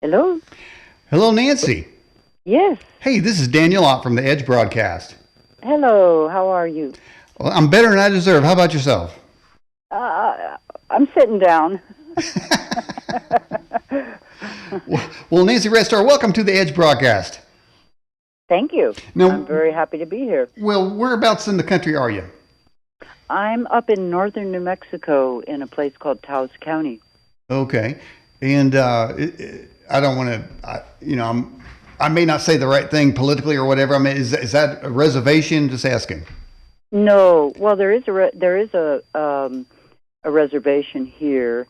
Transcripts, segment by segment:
Hello? Hello, Nancy. Yes. Hey, this is Daniel Ott from the Edge broadcast. Hello. How are you? Well, I'm better than I deserve. How about yourself? I'm sitting down. Well, Nancy Restar, welcome to the Edge broadcast. Thank you. Now, I'm very happy to be here. well, whereabouts in the country are you? I'm up in northern New Mexico in a place called Taos County. Okay, and I don't want to, I may not say the right thing politically or whatever. I mean, is that a reservation? Just asking. No. Well, there is a reservation here,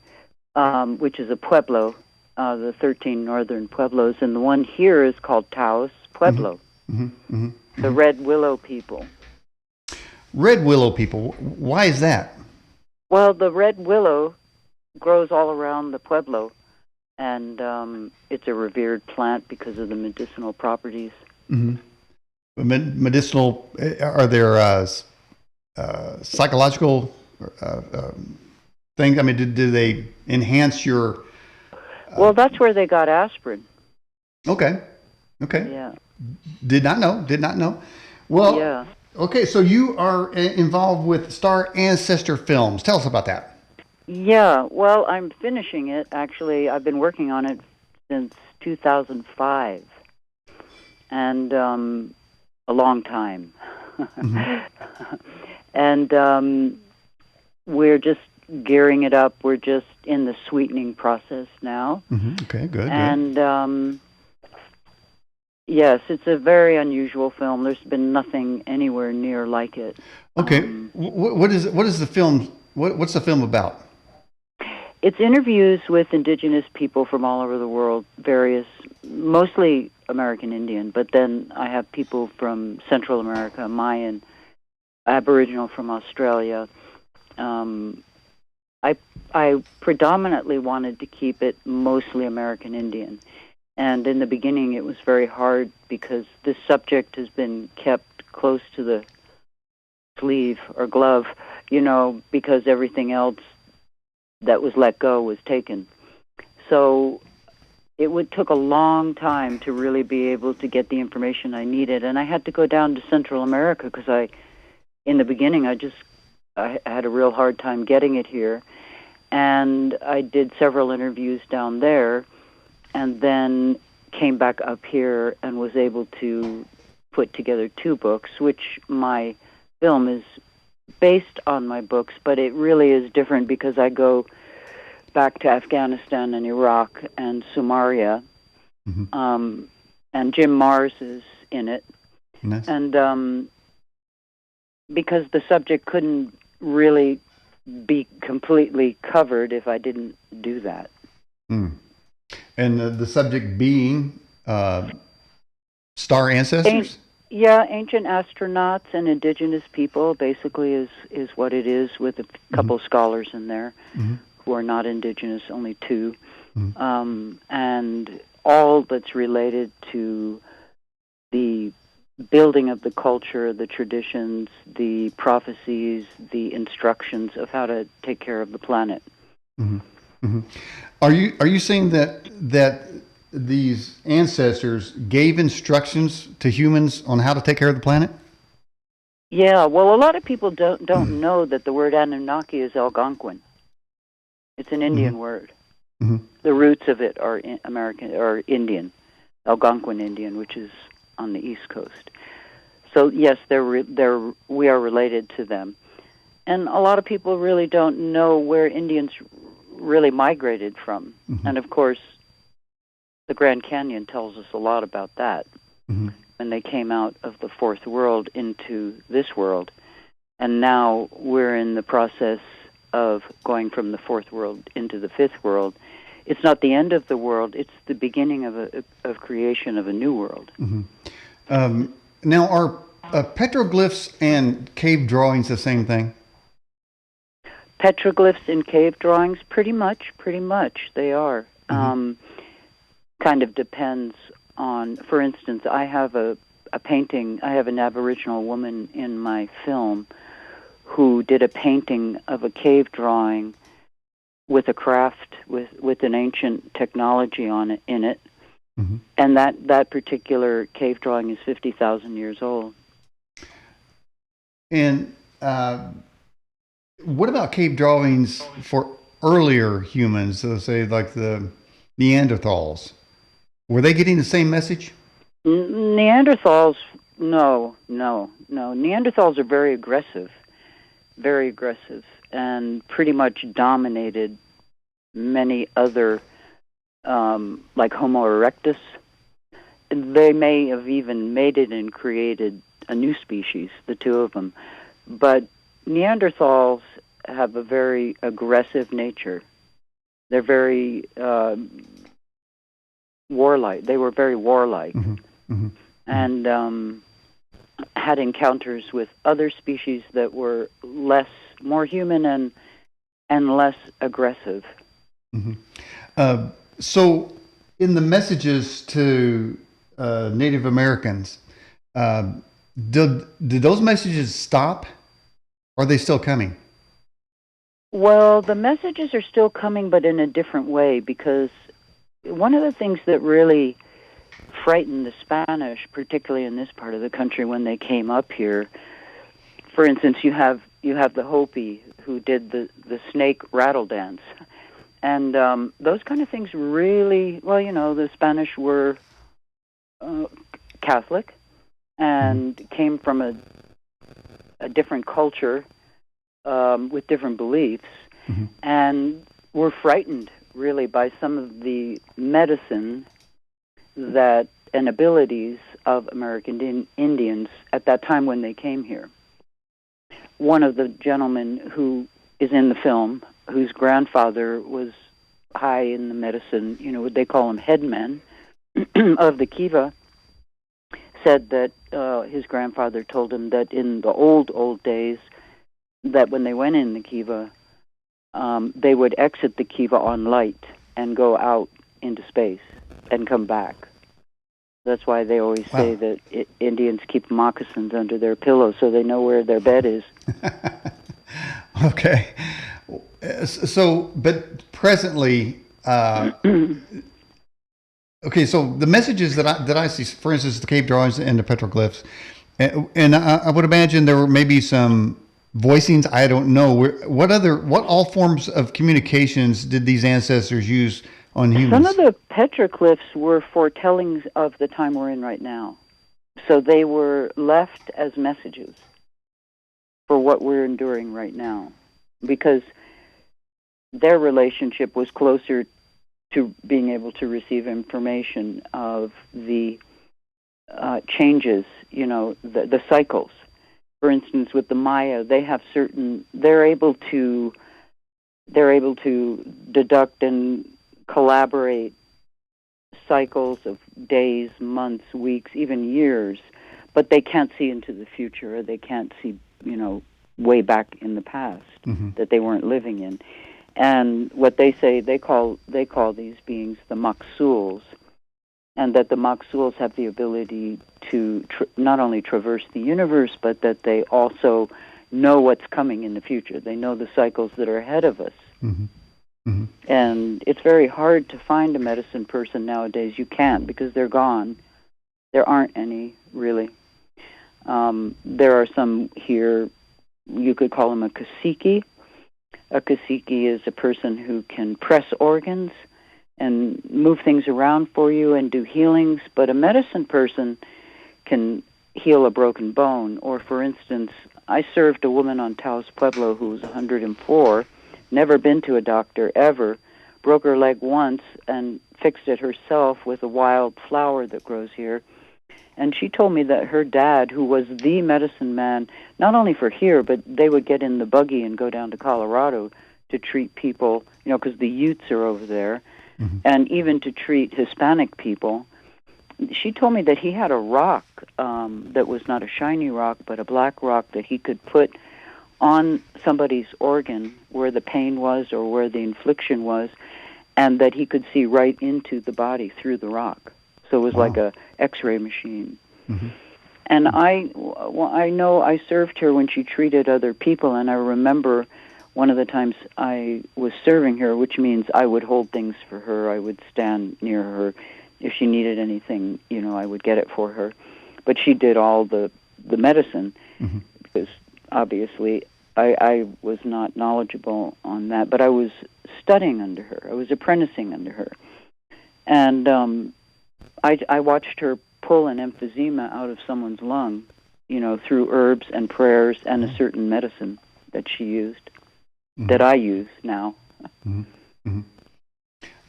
which is a pueblo, the 13 northern pueblos, and the one here is called Taos Pueblo, the Red Willow people. Red willow people. Why is that? Well, the red willow grows all around the pueblo, and it's a revered plant because of the medicinal properties. Mm-hmm. Medicinal. Are there psychological things? I mean, do they enhance your? Well, that's where they got aspirin. Okay. Yeah. Did not know. Well, Yeah. okay. So you are involved with Star Ancestor Films. Tell us about that. Yeah. Well, I'm finishing it. Actually, I've been working on it since 2005, and a long time. And we're just gearing it up. We're just in the sweetening process now. Okay, good. And yes, it's a very unusual film. There's been nothing anywhere near like it. Okay, what is the film? What's the film about? It's interviews with Indigenous people from all over the world, mostly American Indian, but then I have people from Central America, Mayan, Aboriginal from Australia. I predominantly wanted to keep it mostly American Indian. And in the beginning, it was very hard because this subject has been kept close to the sleeve or glove, because everything else that was let go was taken. So took a long time to really be able to get the information I needed. And I had to go down to Central America because in the beginning, I had a real hard time getting it here. And I did several interviews down there and then came back up here and was able to put together 2 books, which my film is based on my books, but it really is different because I go back to Afghanistan and Iraq and Somalia, and Jim Mars is in it. Nice. And because the subject couldn't really be completely covered if I didn't do that. And the subject being star ancestors? Ancient astronauts and Indigenous people basically is what it is, with a couple scholars in there who are not Indigenous, only 2. And all that's related to the building of the culture, the traditions, the prophecies, the instructions of how to take care of the planet. Are you saying that these ancestors gave instructions to humans on how to take care of the planet? Yeah, well, a lot of people don't know that the word Anunnaki is Algonquin. It's an Indian word. The roots of it are American or Indian, Algonquin Indian, which is on the East Coast. So yes, we are related to them, and a lot of people really don't know where Indians really migrated from. And of course, the Grand Canyon tells us a lot about that. When they came out of the 4th world into this world, and now we're in the process of going from the 4th world into the 5th world. It's not the end of the world; it's the beginning of creation of a new world. Now, are petroglyphs and cave drawings the same thing? Petroglyphs and cave drawings, pretty much, they are. Kind of depends on, for instance, I have a painting, I have an Aboriginal woman in my film who did a painting of a cave drawing with a craft with an ancient technology in it, Mm-hmm. and that particular cave drawing is 50,000 years old. And what about cave drawings for earlier humans, so say like the Neanderthals? Were they getting the same message? Neanderthals, no. Neanderthals are very aggressive, and pretty much dominated many other, like Homo erectus. They may have even mated and created a new species, the two of them. But Neanderthals have a very aggressive nature. They're very warlike. They were very warlike. Mm-hmm. Mm-hmm. And had encounters with other species that were more human and less aggressive. Mm-hmm. So in the messages to Native Americans, did those messages stop? Or are they still coming? Well, the messages are still coming, but in a different way, because one of the things that really frightened the Spanish, particularly in this part of the country when they came up here, for instance, you have the Hopi who did the snake rattle dance. And those kind of things really, the Spanish were Catholic and came from a different culture with different beliefs, mm-hmm. and were frightened really by some of the medicine and abilities of American Indians at that time when they came here. One of the gentlemen who is in the film, whose grandfather was high in the medicine, they call him headman of the Kiva, said that his grandfather told him that in the old days, that when they went in the Kiva, they would exit the Kiva on light and go out into space and come back. That's why they always say that Indians keep moccasins under their pillow so they know where their bed is. Okay. So, but presently, okay, so the messages that I see, for instance, the cave drawings and the petroglyphs, and I would imagine there were maybe some voicings. I don't know. What all forms of communications did these ancestors use on humans? Some of the petroglyphs were foretellings of the time we're in right now. So they were left as messages for what we're enduring right now, because their relationship was closer to being able to receive information of the changes, the cycles. For instance, with the Maya, they're able to deduct and collaborate cycles of days, months, weeks, even years, but they can't see into the future, or they can't see, way back in the past that they weren't living in. And what they say, they call these beings the Maksuls, and that the Maksuls have the ability to not only traverse the universe, but that they also know what's coming in the future. They know the cycles that are ahead of us. Mm-hmm. Mm-hmm. And it's very hard to find a medicine person nowadays. You can't, because they're gone. There aren't any, really. There are some here. You could call them a cacique. A cacique is a person who can press organs and move things around for you and do healings, but a medicine person can heal a broken bone. Or, for instance, I served a woman on Taos Pueblo who was 104, never been to a doctor ever, broke her leg once and fixed it herself with a wild flower that grows here. And she told me that her dad, who was the medicine man, not only for here, but they would get in the buggy and go down to Colorado to treat people, because the Utes are over there, and even to treat Hispanic people. She told me that he had a rock that was not a shiny rock, but a black rock that he could put on somebody's organ where the pain was or where the infliction was, and that he could see right into the body through the rock. So it was like a X-ray machine. Mm-hmm. And I know I served her when she treated other people, and I remember one of the times I was serving her, which means I would hold things for her. I would stand near her. If she needed anything, I would get it for her. But she did all the medicine, because obviously I was not knowledgeable on that. But I was studying under her. I was apprenticing under her. And I watched her pull an emphysema out of someone's lung, through herbs and prayers and a certain medicine that she used, that I use now.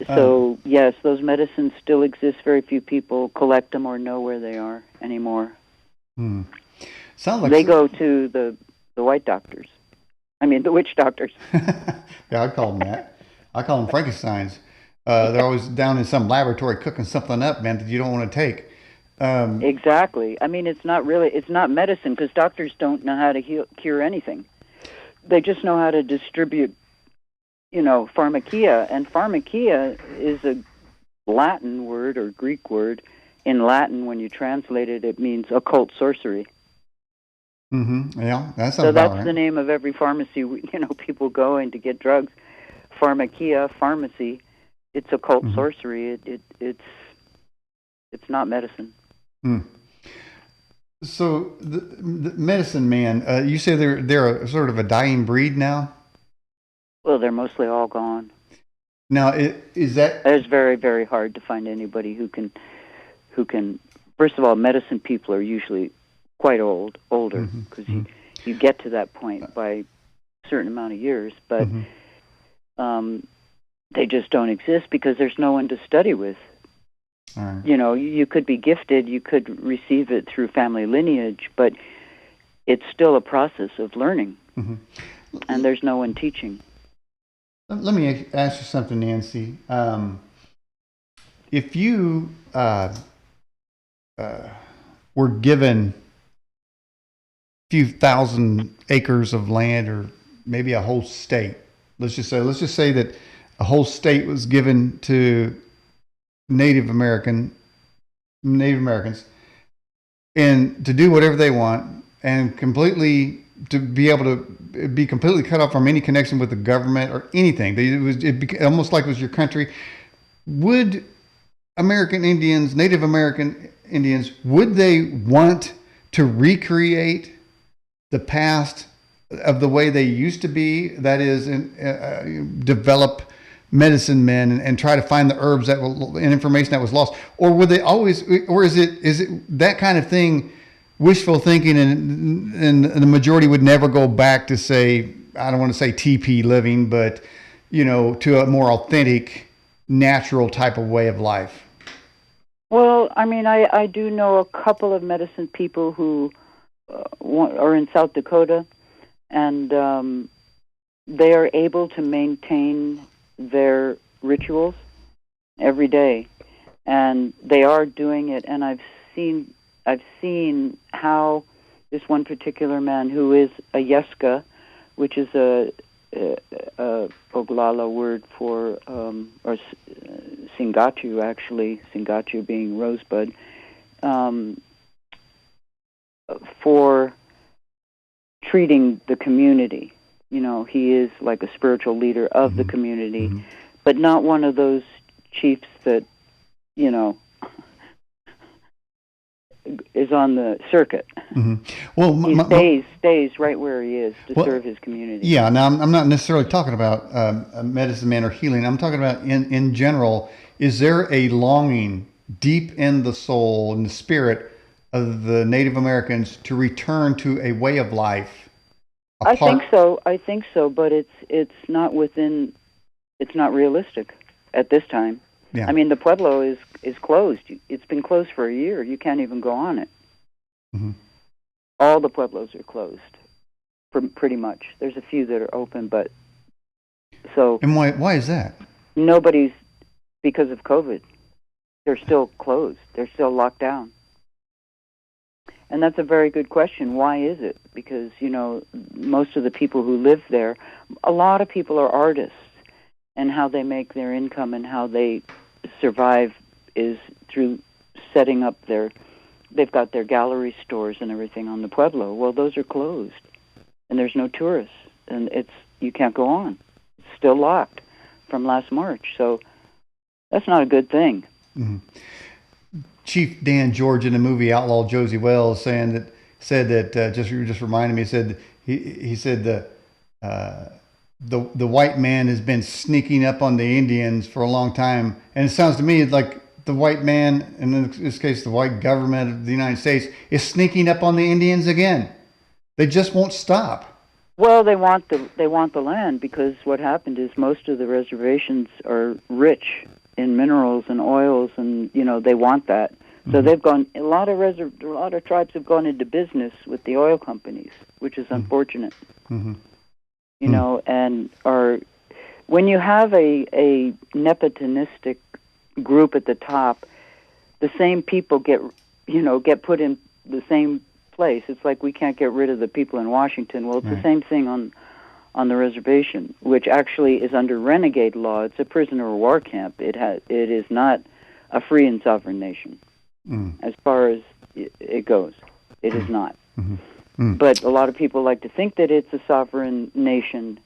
So, yes, those medicines still exist. Very few people collect them or know where they are anymore. Sounds like they go to the white doctors. I mean, the witch doctors. Yeah, I call them that. I call them Frankensteins. They're always down in some laboratory cooking something up, man, that you don't want to take. Exactly. I mean, it's not medicine, because doctors don't know how to cure anything. They just know how to distribute, pharmakia. And pharmakia is a Latin word or Greek word. In Latin, when you translate it, it means occult sorcery. Yeah, that's so. That's right. The name of every pharmacy. People go in to get drugs. Pharmakia, pharmacy. It's occult sorcery. It's not medicine. So the medicine man, you say they're a sort of a dying breed now? Well, they're mostly all gone. Now, is that? It's very, very hard to find anybody who can. First of all, medicine people are usually quite older, because you get to that point by a certain amount of years, but they just don't exist because there's no one to study with. Right. You could be gifted, you could receive it through family lineage, but it's still a process of learning, and there's no one teaching. Let me ask you something, Nancy. If you were given a few thousand acres of land, or maybe a whole state, let's just say that a whole state was given to Native Americans, and to do whatever they want, and to be able to be completely cut off from any connection with the government or anything. It almost like it was your country. Would Native American Indians, would they want to recreate the past of the way they used to be? That is, develop medicine men and try to find the herbs and information that was lost, or would they always? Or is it that kind of thing, wishful thinking, and the majority would never go back to, say, I don't want to say TP living, but to a more authentic, natural type of way of life? Well, I mean, I do know a couple of medicine people who are in South Dakota, and they are able to maintain their rituals every day, and they are doing it. And I've seen how this one particular man, who is a Yeska, which is a Oglala word for, or Singatu, actually, Singatu being rosebud, for treating the community. He is like a spiritual leader of the community, but not one of those chiefs that, is on the circuit. Well, he stays right where he is to serve his community. Yeah. Now, I'm not necessarily talking about a medicine man or healing. I'm talking about in general. Is there a longing deep in the soul and the spirit of the Native Americans to return to a way of life? I think so, but it's not realistic at this time. Yeah. I mean, the Pueblo is closed. It's been closed for a year. You can't even go on it. All the Pueblos are closed, pretty much. There's a few that are open, but so. And why is that? Nobody's, because of COVID. They're still closed. They're still locked down. And that's a very good question. Why is it? Because, most of the people who live there, a lot of people are artists, and how they make their income and how they survive is through setting up they've got their gallery stores and everything on the Pueblo. Well, those are closed, and there's no tourists. And it's, you can't go on. It's still locked from last March. So that's not a good thing. Mm-hmm. Chief Dan George in the movie Outlaw Josie Wells said that just reminded me. Said he said the white man has been sneaking up on the Indians for a long time, and it sounds to me like the white man, and in this case the white government of the United States, is sneaking up on the Indians again. They just won't stop. Well, they want the land, because what happened is most of the reservations are rich in minerals and oils, and they want that. So they've gone. A lot of tribes have gone into business with the oil companies, which is unfortunate. Mm-hmm. And when you have a nepotistic group at the top, the same people get put in the same place. It's like we can't get rid of the people in Washington. Well, it's the same thing on the reservation, which actually is under renegade law. It's a prisoner of war camp. It is not a free and sovereign nation. As far as it goes. It is not. But a lot of people like to think that it's a sovereign nation,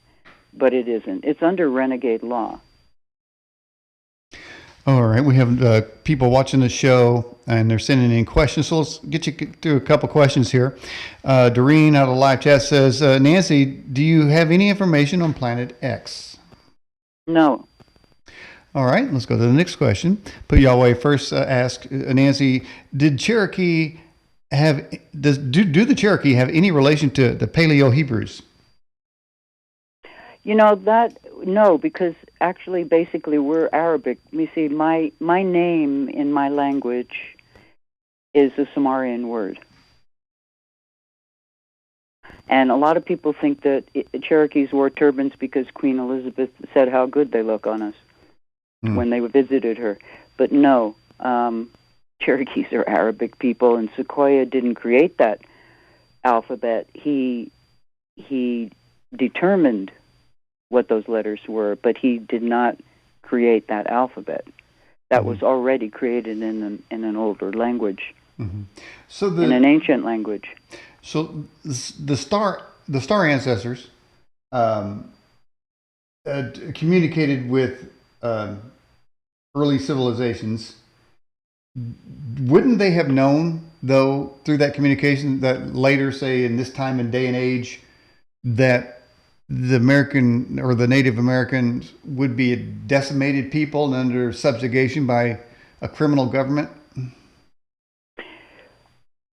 but it isn't. It's under renegade law. All right, we have people watching the show, and they're sending in questions. So let's get you through a couple questions here. Doreen out of live chat says, Nancy, do you have any information on Planet X? No. All right, let's go to the next question. Put Yahweh first. Ask Nancy, did Cherokee do the Cherokee have any relation to the Paleo Hebrews? No, because actually, basically, we're Arabic. You see, my name in my language is a Sumerian word. And a lot of people think that Cherokees wore turbans because Queen Elizabeth said how good they look on us when they visited her. But no, Cherokees are Arabic people, and Sequoyah didn't create that alphabet. He determined what those letters were, but he did not create that alphabet. That was already created in an older language, so in an ancient language. So the star ancestors communicated with early civilizations. Wouldn't they have known, though, through that communication, that later, say in this time and day and age, that the American or the Native Americans would be a decimated people and under subjugation by a criminal government?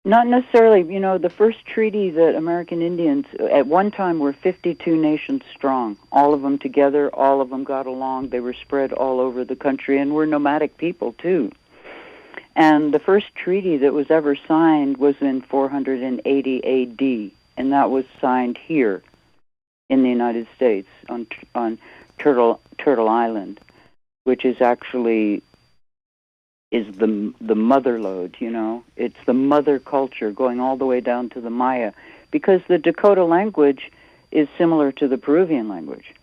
Not necessarily. The first treaty that American Indians, at one time, were 52 nations strong. All of them together, all of them got along. They were spread all over the country, and were nomadic people, too. And the first treaty that was ever signed was in 480 A.D., and that was signed here in the United States on Turtle Island, which is actually the mother lode. It's the mother culture going all the way down to the Maya, because the Dakota language is similar to the Peruvian language.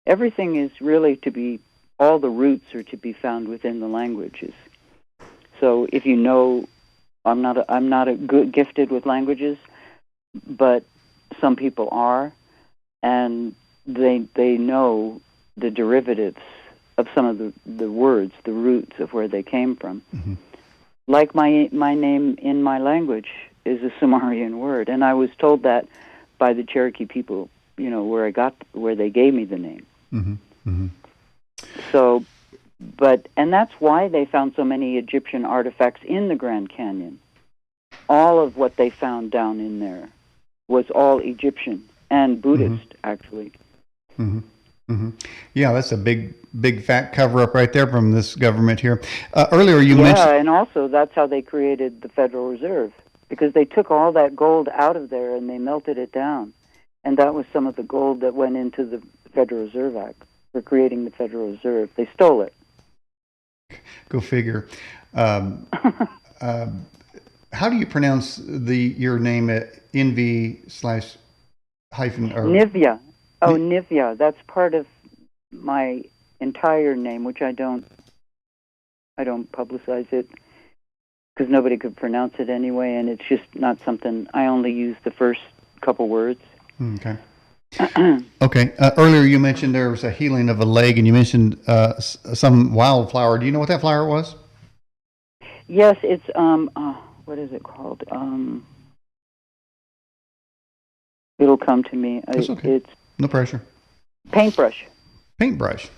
Everything is really all the roots are to be found within the languages. So if I'm not a good gifted with languages, but some people are, and they know the derivatives of some of the words, the roots of where they came from. Like my name in my language is a Sumerian word, and I was told that by the Cherokee people, where they gave me the name. So, and that's why they found so many Egyptian artifacts in the Grand Canyon. All of what they found down in there was all Egyptian and Buddhist, actually. Yeah, that's a big fat cover-up right there from this government here. Earlier you mentioned... Yeah, and also that's how they created the Federal Reserve, because they took all that gold out of there and they melted it down. And that was some of the gold that went into the Federal Reserve Act for creating the Federal Reserve. They stole it. Go figure. How do you pronounce your name at NV/hyphen or Nivea? Oh, Nivea. That's part of my entire name, which I don't publicize it because nobody could pronounce it anyway, and it's just not something. I only use the first couple words. Okay. Okay. Earlier you mentioned there was a healing of a leg, and you mentioned some wildflower. Do you know what that flower was? Yes, it's what is it called? It'll come to me. That's okay. It's No pressure. paintbrush. Paintbrush.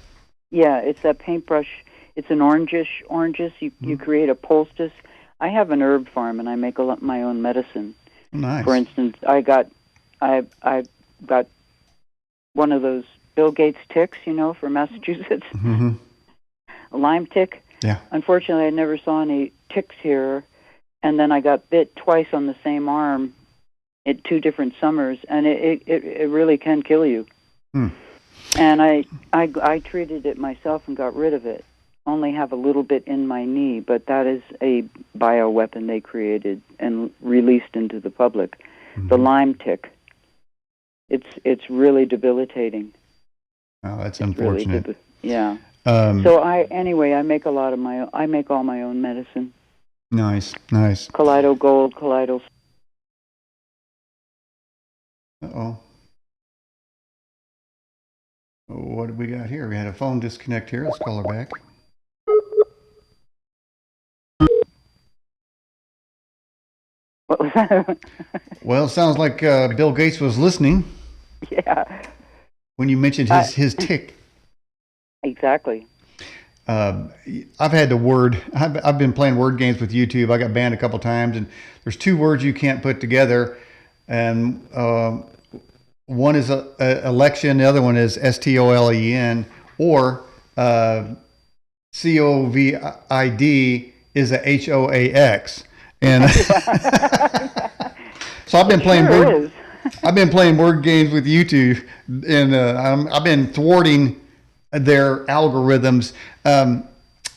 Yeah, it's that paintbrush. It's an orangish. You create a poultice. I have an herb farm, and I make my own medicine. Nice. For instance, I got one of those Bill Gates ticks, for Massachusetts, Mm-hmm. a Lyme tick. Yeah. Unfortunately, I never saw any ticks here, and then I got bit twice on the same arm at 2 different summers, and it really can kill you. Hmm. And I treated it myself and got rid of it. Only have a little bit in my knee, but that is a bioweapon they created and released into the public. Mm-hmm. The Lyme tick. It's really debilitating. Oh, that's unfortunate. Really yeah. So I make all my own medicine. Nice. Kaleido Gold, Kaleido. Uh-oh. What do we got here? We had a phone disconnect here. Let's call her back. What was that? Well, it sounds like Bill Gates was listening. Yeah. When you mentioned his tick. Exactly. I've had the word. I've been playing word games with YouTube. I got banned a couple times, and there's 2 words you can't put together, and one is election, the other one is STOLEN, or COVID is a HOAX, and so I've been playing I've been playing word games with YouTube, and I've been thwarting their algorithms.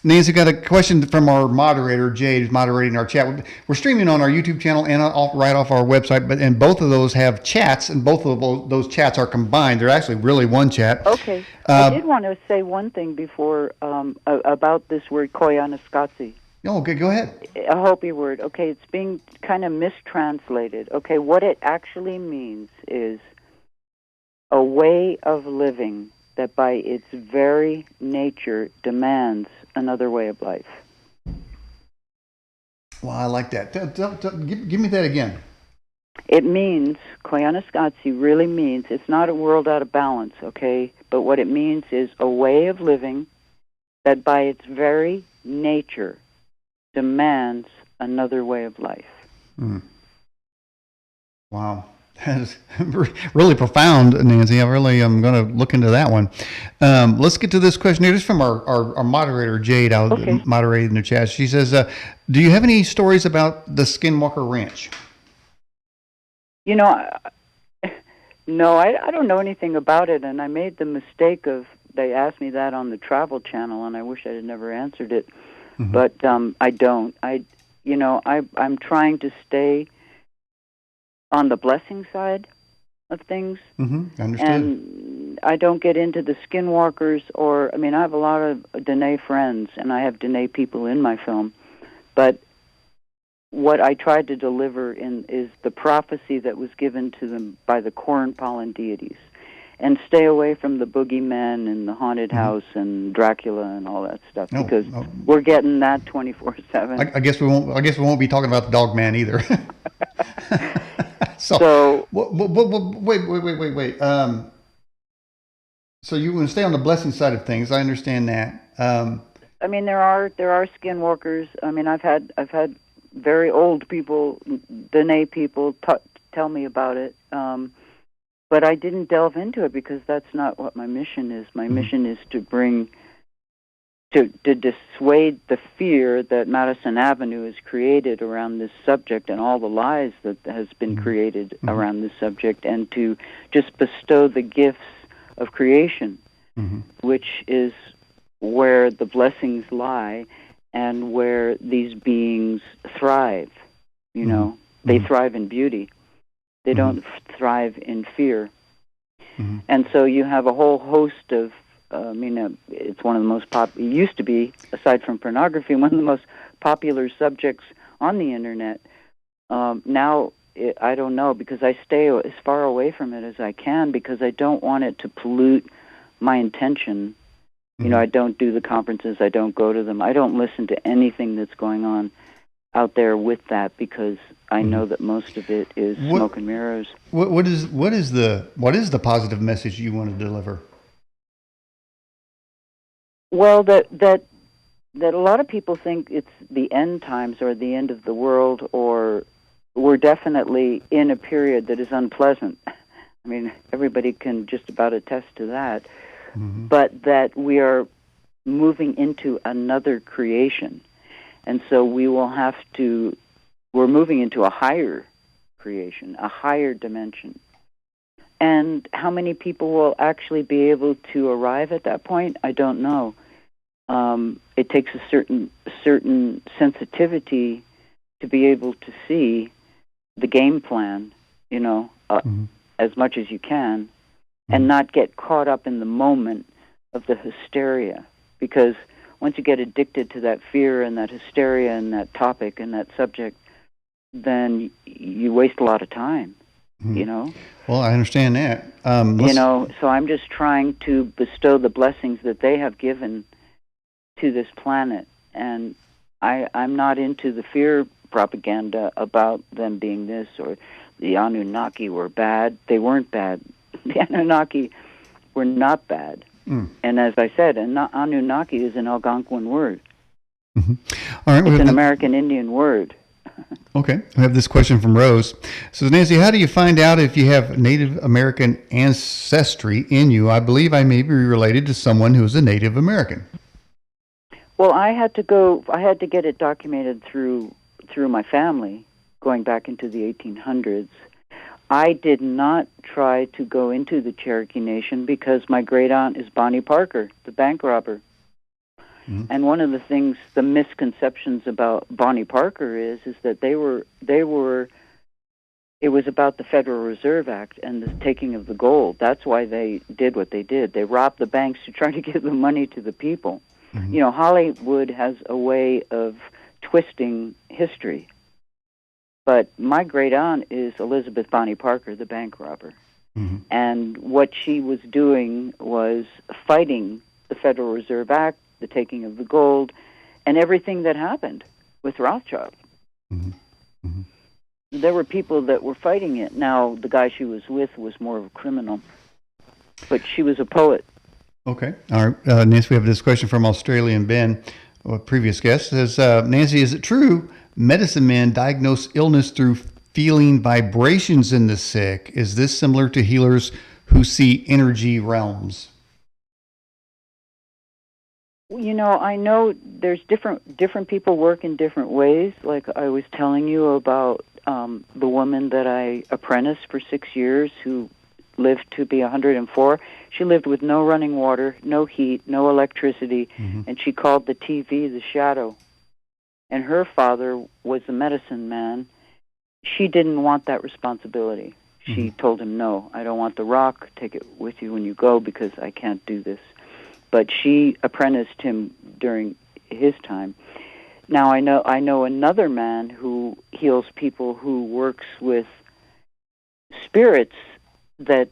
Nancy, got a question from our moderator, Jade, who's moderating our chat. We're streaming on our YouTube channel and right off our website, and both of those have chats, and both of those chats are combined. They're actually really one chat. Okay. I did want to say one thing before about this word koyaanisqatsi. Oh, okay, go ahead. A Hopi word. Okay, it's being kind of mistranslated. Okay, what it actually means is a way of living that by its very nature demands another way of life. Well, I like that. Give me that again. It means, koyaanisqatsi really means, it's not a world out of balance, okay? But what it means is a way of living that by its very nature demands another way of life. Mm. Wow. That is really profound, Nancy. I really am going to look into that one. Let's get to this question here. This is from our moderator, Jade, moderating the chat. She says, do you have any stories about the Skinwalker Ranch? No, I don't know anything about it, and I made the mistake of, they asked me that on the Travel Channel, and I wish I had never answered it. Mm-hmm. But I don't. I'm trying to stay on the blessing side of things. Mm-hmm. Understood. And I don't get into the skinwalkers I have a lot of Dene friends, and I have Dene people in my film. But what I tried to deliver is the prophecy that was given to them by the corn pollen deities. And stay away from the boogeymen and the haunted house and Dracula and all that stuff, because we're getting that 24/7. I guess we won't be talking about the dog man either. So wait. So you want to stay on the blessing side of things. I understand that. There are skinwalkers. I've had very old people, Dene people, tell me about it. But I didn't delve into it because that's not what my mission is. My mission is to dissuade the fear that Madison Avenue has created around this subject and all the lies that has been created around this subject, and to just bestow the gifts of creation, which is where the blessings lie and where these beings thrive. They thrive in beauty. They don't thrive in fear. And so you have a whole host of, it's one of the most it used to be, aside from pornography, one of the most popular subjects on the internet. Now I don't know, because I stay as far away from it as I can because I don't want it to pollute my intention. You know, I don't do the conferences. I don't go to them. I don't listen to anything that's going on out there with that because I know that most of it is smoke and mirrors. What is the positive message you want to deliver? Well, that a lot of people think it's the end times or the end of the world, or we're definitely in a period that is unpleasant. I mean, everybody can just about attest to that. But that we are moving into another creation. And so we're moving into a higher creation, a higher dimension. And how many people will actually be able to arrive at that point? I don't know. It takes a certain sensitivity to be able to see the game plan, you know, as much as you can, and not get caught up in the moment of the hysteria. Because once you get addicted to that fear and that hysteria and that topic and that subject, then you waste a lot of time, you know? Well, I understand that. You know, so I'm just trying to bestow the blessings that they have given to this planet. And I'm not into the fear propaganda about them being this or the Anunnaki were bad. They weren't bad. The Anunnaki were not bad. And as I said, Anunnaki is an Algonquin word. All right, it's an American Indian word. Okay. I have this question from Rose. So, Nancy, how do you find out if you have Native American ancestry in you? I believe I may be related to someone who is a Native American. Well, I had to get it documented through my family, going back into the 1800s. I did not try to go into the Cherokee Nation because my great aunt is Bonnie Parker, the bank robber. And one of the things, the misconceptions about Bonnie Parker is that it was about the Federal Reserve Act and the taking of the gold. That's why they did what they did. They robbed the banks to try to give the money to the people. You know, Hollywood has a way of twisting history. But my great aunt is Elizabeth Bonnie Parker, the bank robber. And what she was doing was fighting the Federal Reserve Act, the taking of the gold, and everything that happened with Rothschild. There were people that were fighting it. Now, the guy she was with was more of a criminal, but she was a poet. Okay. All right. Nancy, we have this question from Australian Ben, a previous guest. Says, Nancy, is it true medicine men diagnose illness through feeling vibrations in the sick? Is this similar to healers who see energy realms? You know, I know there's different people work in different ways. Like I was telling you about the woman that I apprenticed for 6 years who lived to be 104. She lived with no running water, no heat, no electricity, and she called the TV the shadow. And her father was a medicine man. She didn't want that responsibility. She told him, no, I don't want the rock. Take it with you when you go because I can't do this. But she apprenticed him during his time. Now I know another man who heals people who works with spirits that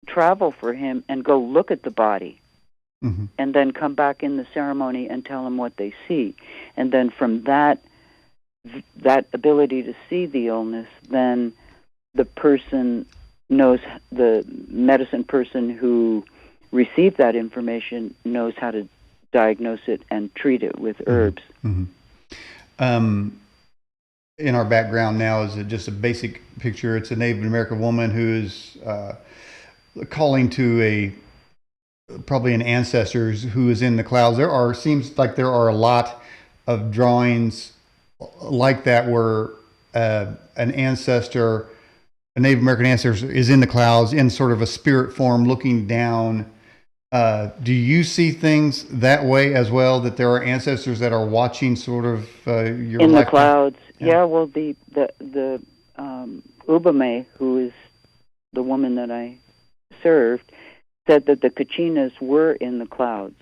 travel for him and go look at the body. And then come back in the ceremony and tell them what they see. And then from that ability to see the illness, then the person knows, the medicine person who received that information knows how to diagnose it and treat it with herbs. In our background now is just a basic picture. It's a Native American woman who is calling to probably an ancestor who is in the clouds. Seems like there are a lot of drawings like that where an ancestor, a Native American ancestor, is in the clouds in sort of a spirit form looking down. Do you see things that way as well, that there are ancestors that are watching sort of your in life? The clouds? Yeah, well, the Ubame, who is the woman that I served, said that the Kachinas were in the clouds.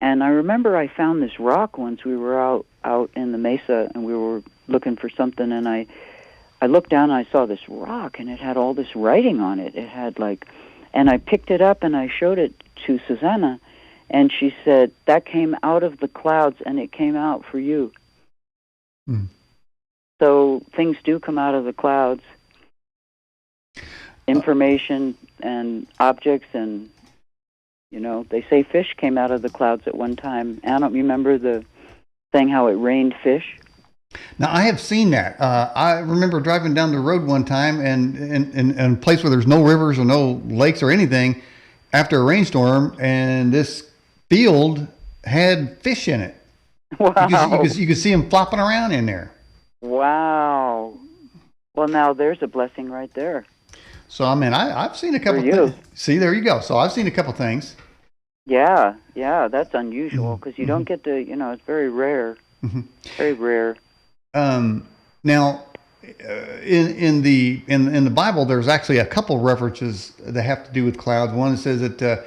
And I remember I found this rock once. We were out in the mesa and we were looking for something, and I I looked down and I saw this rock, and it had all this writing on it. It had and I picked it up and I showed it to Susanna, and she said, that came out of the clouds, and it came out for you. Mm. So things do come out of the clouds. Information and objects, and, they say fish came out of the clouds at one time. Anna, you remember the thing how it rained fish? Now, I have seen that. I remember driving down the road one time and in a place where there's no rivers or no lakes or anything after a rainstorm, and this field had fish in it. Wow. You could see them flopping around in there. Wow. Well, now there's a blessing right there. So, I've seen a couple things. See, there you go. So, I've seen a couple things. Yeah, that's unusual because you don't get to, it's very rare. Mm-hmm. Very rare. Now, in the Bible, there's actually a couple references that have to do with clouds. One says that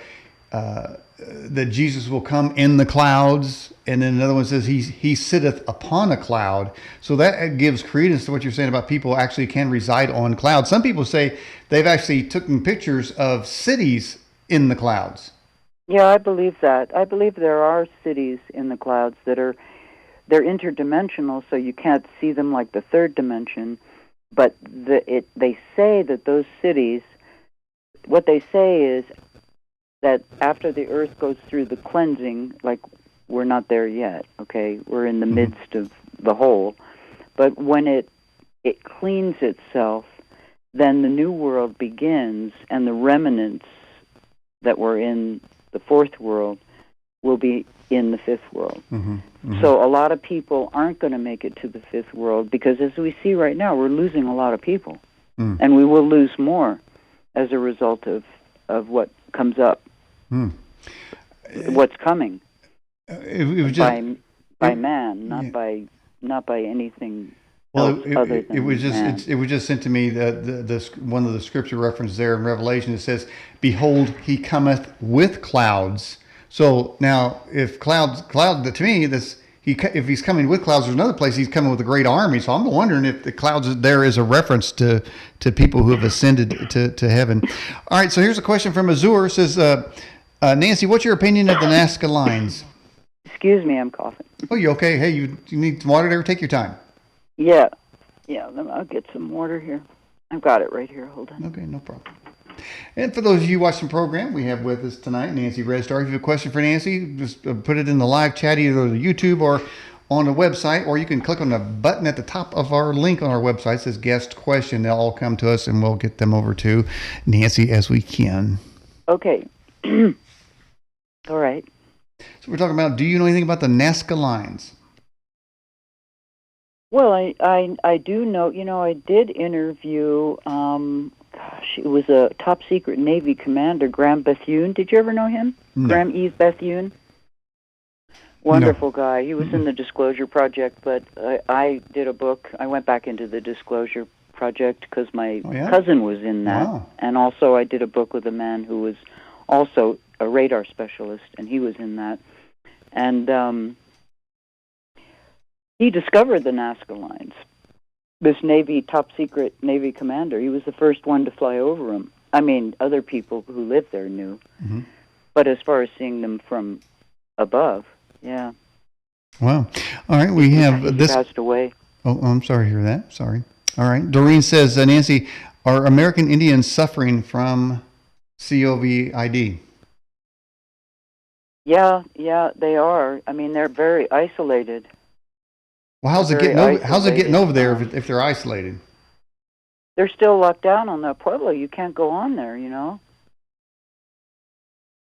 Jesus will come in the clouds, and then another one says he sitteth upon a cloud. So that gives credence to what you're saying about people actually can reside on clouds. Some people say they've actually taken pictures of cities in the clouds. Yeah, I believe that. I believe there are cities in the clouds they're interdimensional, so you can't see them like the third dimension. But they say that those cities, what they say is that after the earth goes through the cleansing, like we're not there yet, okay? We're in the midst of the whole. But when it cleans itself, then the new world begins, and the remnants that were in the fourth world will be in the fifth world. Mm-hmm. Mm-hmm. So a lot of people aren't going to make it to the fifth world because, as we see right now, we're losing a lot of people. Mm. And we will lose more as a result of what comes up. Mm. What's coming it was just, by man, not by anything. Well, it was just sent to me the one of the scripture references there in Revelation. It says, "Behold, he cometh with clouds." So now, if cloud to me, if he's coming with clouds, there's another place he's coming with a great army. So I'm wondering if the clouds there is a reference to people who have ascended to heaven. All right. So here's a question from Azur. It says, Nancy, what's your opinion of the Nazca lines? Excuse me, I'm coughing. Oh, you okay? Hey, you need some water there? Take your time. Yeah. I'll get some water here. I've got it right here. Hold on. Okay, no problem. And for those of you watching the program, we have with us tonight Nancy Redstar. If you have a question for Nancy, just put it in the live chat either on YouTube or on the website, or you can click on the button at the top of our link on our website. It says guest question. They'll all come to us, and we'll get them over to Nancy as we can. Okay. All right. So we're talking about, do you know anything about the Nazca lines? Well, I do know, I did interview, it was a top secret Navy commander, Graham Bethune. Did you ever know him? No. Graham E. Bethune? Wonderful guy. He was in the Disclosure Project, but I did a book. I went back into the Disclosure Project because my cousin was in that. Wow. And also I did a book with a man who was also a radar specialist, and he was in that. And he discovered the Nazca lines. This top secret Navy commander, he was the first one to fly over them. I mean, other people who lived there knew. Mm-hmm. But as far as seeing them from above, yeah. Wow. All right, we have this. He passed away. Oh, I'm sorry to hear that. Sorry. All right. Doreen says, Nancy, are American Indians suffering from COVID? Yeah, they are. I mean, they're very isolated. Well, how's it getting over there if they're isolated? They're still locked down on the Pueblo. You can't go on there,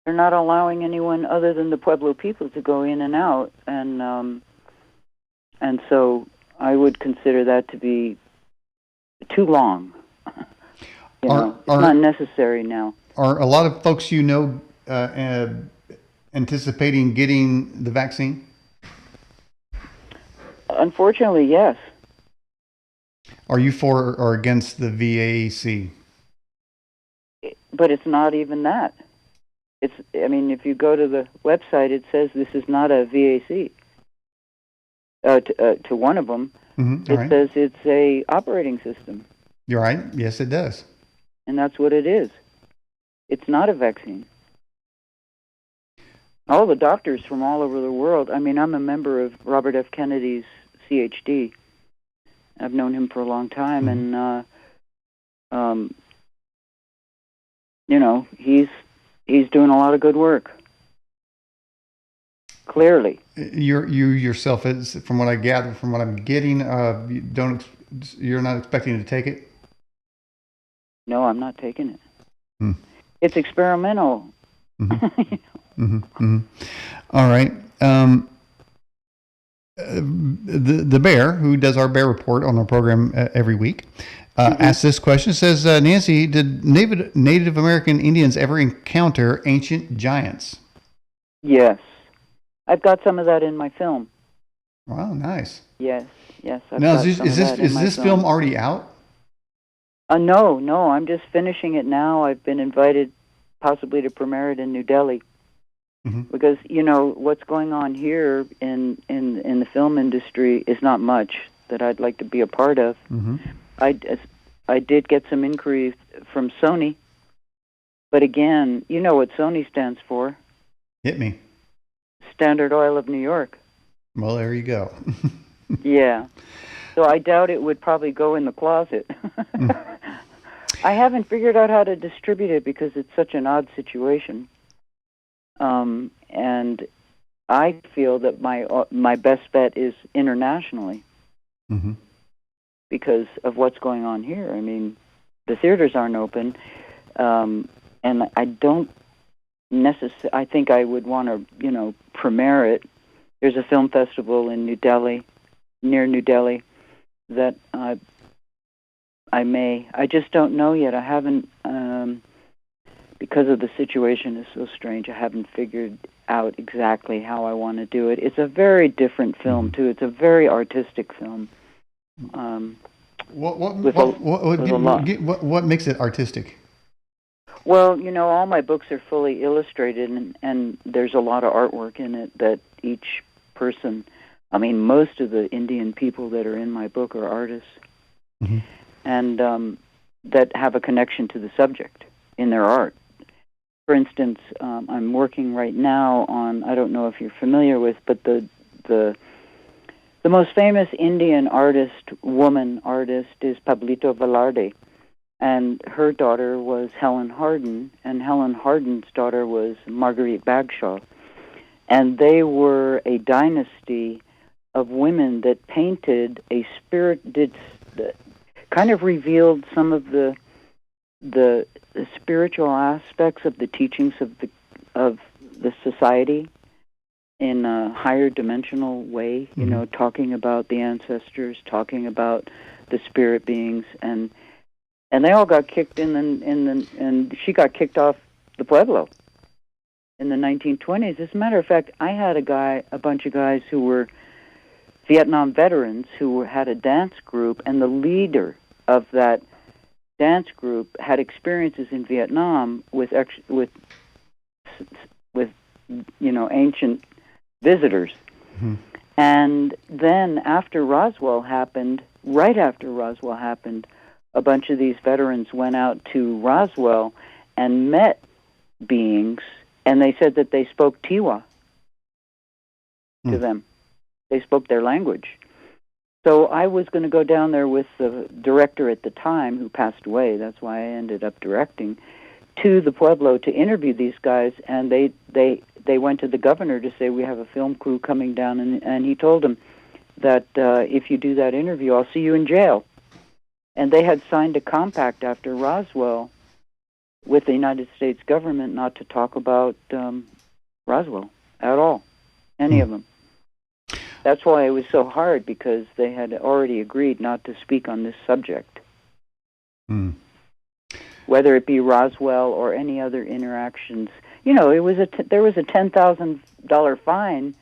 They're not allowing anyone other than the Pueblo people to go in and out, and so I would consider that to be too long. It's not necessary now. Are a lot of folks anticipating getting the vaccine? Unfortunately, yes. Are you for or against the VAC? But it's not even that. If you go to the website, it says this is not a VAC. To one of them, Mm-hmm. All It right. says it's a operating system, You're right. Yes, it does. and that's what it is. It's not a vaccine. All the doctors from all over the world. I mean, I'm a member of Robert F. Kennedy's CHD. I've known him for a long time, Mm-hmm. and you know, he's doing a lot of good work. Clearly, You yourself, is, from what I gather, from what I'm getting, you're not expecting to take it. no, I'm not taking it. Hmm. It's experimental. Mm-hmm. Mm-hmm. Mm-hmm. All right. The bear, who does our bear report on our program every week, asks this question. It says, Nancy, did Native American Indians ever encounter ancient giants? Yes, I've got some of that in my film. Wow, nice. Yes, I've Now, got some of that in my this film already out? No, I'm just finishing it now. I've been invited possibly to premiere it in New Delhi. Mm-hmm. Because, you know, what's going on here in the film industry is not much that I'd like to be a part of. Mm-hmm. I did get some inquiries from Sony, but again, you know what Sony stands for? Hit me. Standard Oil of New York. Well, there you go. Yeah. So I doubt it would probably go in the closet. I haven't figured out how to distribute it because it's such an odd situation. And I feel that my best bet is internationally Mm-hmm. because of what's going on here. I mean, the theaters aren't open, and I don't necessarily. I think I would want to, premiere it. There's a film festival in New Delhi, near New Delhi, that I may. I just don't know yet. I haven't. Because of the situation is so strange, I haven't figured out exactly how I want to do it. It's a very different film, too. It's a very artistic film. What makes it artistic? Well, all my books are fully illustrated, and there's a lot of artwork in it that each person, I mean, most of the Indian people that are in my book are artists, mm-hmm. and that have a connection to the subject in their art. For instance, I'm working right now on, I don't know if you're familiar with, but the most famous Indian woman artist is Pablito Velarde, and her daughter was Helen Hardin, and Helen Hardin's daughter was Marguerite Bagshaw, and they were a dynasty of women that painted a spirit, kind of revealed some of the spiritual aspects of the teachings of the society in a higher dimensional way, talking about the ancestors, talking about the spirit beings, and they all got kicked and she got kicked off the Pueblo in the 1920s. As a matter of fact, I had a bunch of guys who were Vietnam veterans who had a dance group, and the leader of that dance group had experiences in Vietnam with ancient visitors. Mm-hmm. And then right after Roswell happened, a bunch of these veterans went out to Roswell and met beings, and they said that they spoke Tiwa to them. They spoke their language. So I was going to go down there with the director at the time, who passed away. That's why I ended up directing, to the Pueblo to interview these guys. And they went to the governor to say, we have a film crew coming down. And he told them that if you do that interview, I'll see you in jail. And they had signed a compact after Roswell with the United States government not to talk about Roswell at all, any of them. That's why it was so hard, because they had already agreed not to speak on this subject. Mm. Whether it be Roswell or any other interactions. There was a $10,000 fine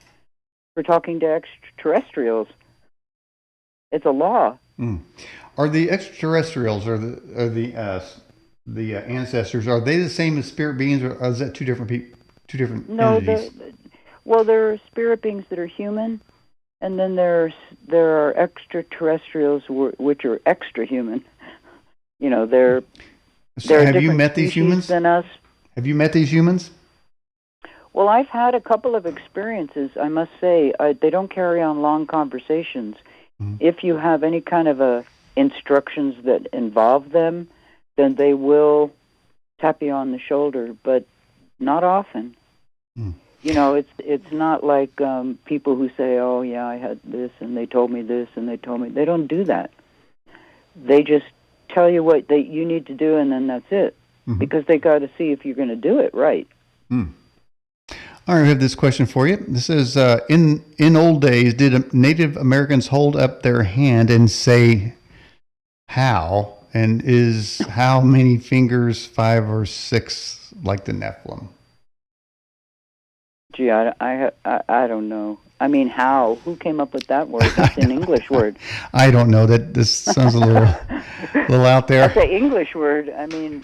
for talking to extraterrestrials. It's a law. Mm. Are the extraterrestrials or the ancestors, are they the same as spirit beings, or is that two different entities? No, there are spirit beings that are human, And then there are extraterrestrials which are extra human. You know, they're have you different met these species humans? than us. Have you met these humans? Well, I've had a couple of experiences, I must say. They don't carry on long conversations. Mm-hmm. If you have any kind of instructions that involve them, then they will tap you on the shoulder, but not often. Mm. You know, it's not like people who say, "Oh, yeah, I had this, and they told me this, and they told me." They don't do that. They just tell you what you need to do, and then that's it. Mm-hmm. Because they got to see if you're going to do it right. Mm. All right, I have this question for you. This is, in old days, did Native Americans hold up their hand and say, how? And is how many fingers, 5 or 6, like the Nephilim? Gee, I don't know. I mean, how? Who came up with that word? That's an English word. I don't know. This sounds a little out there. That's an English word. I mean,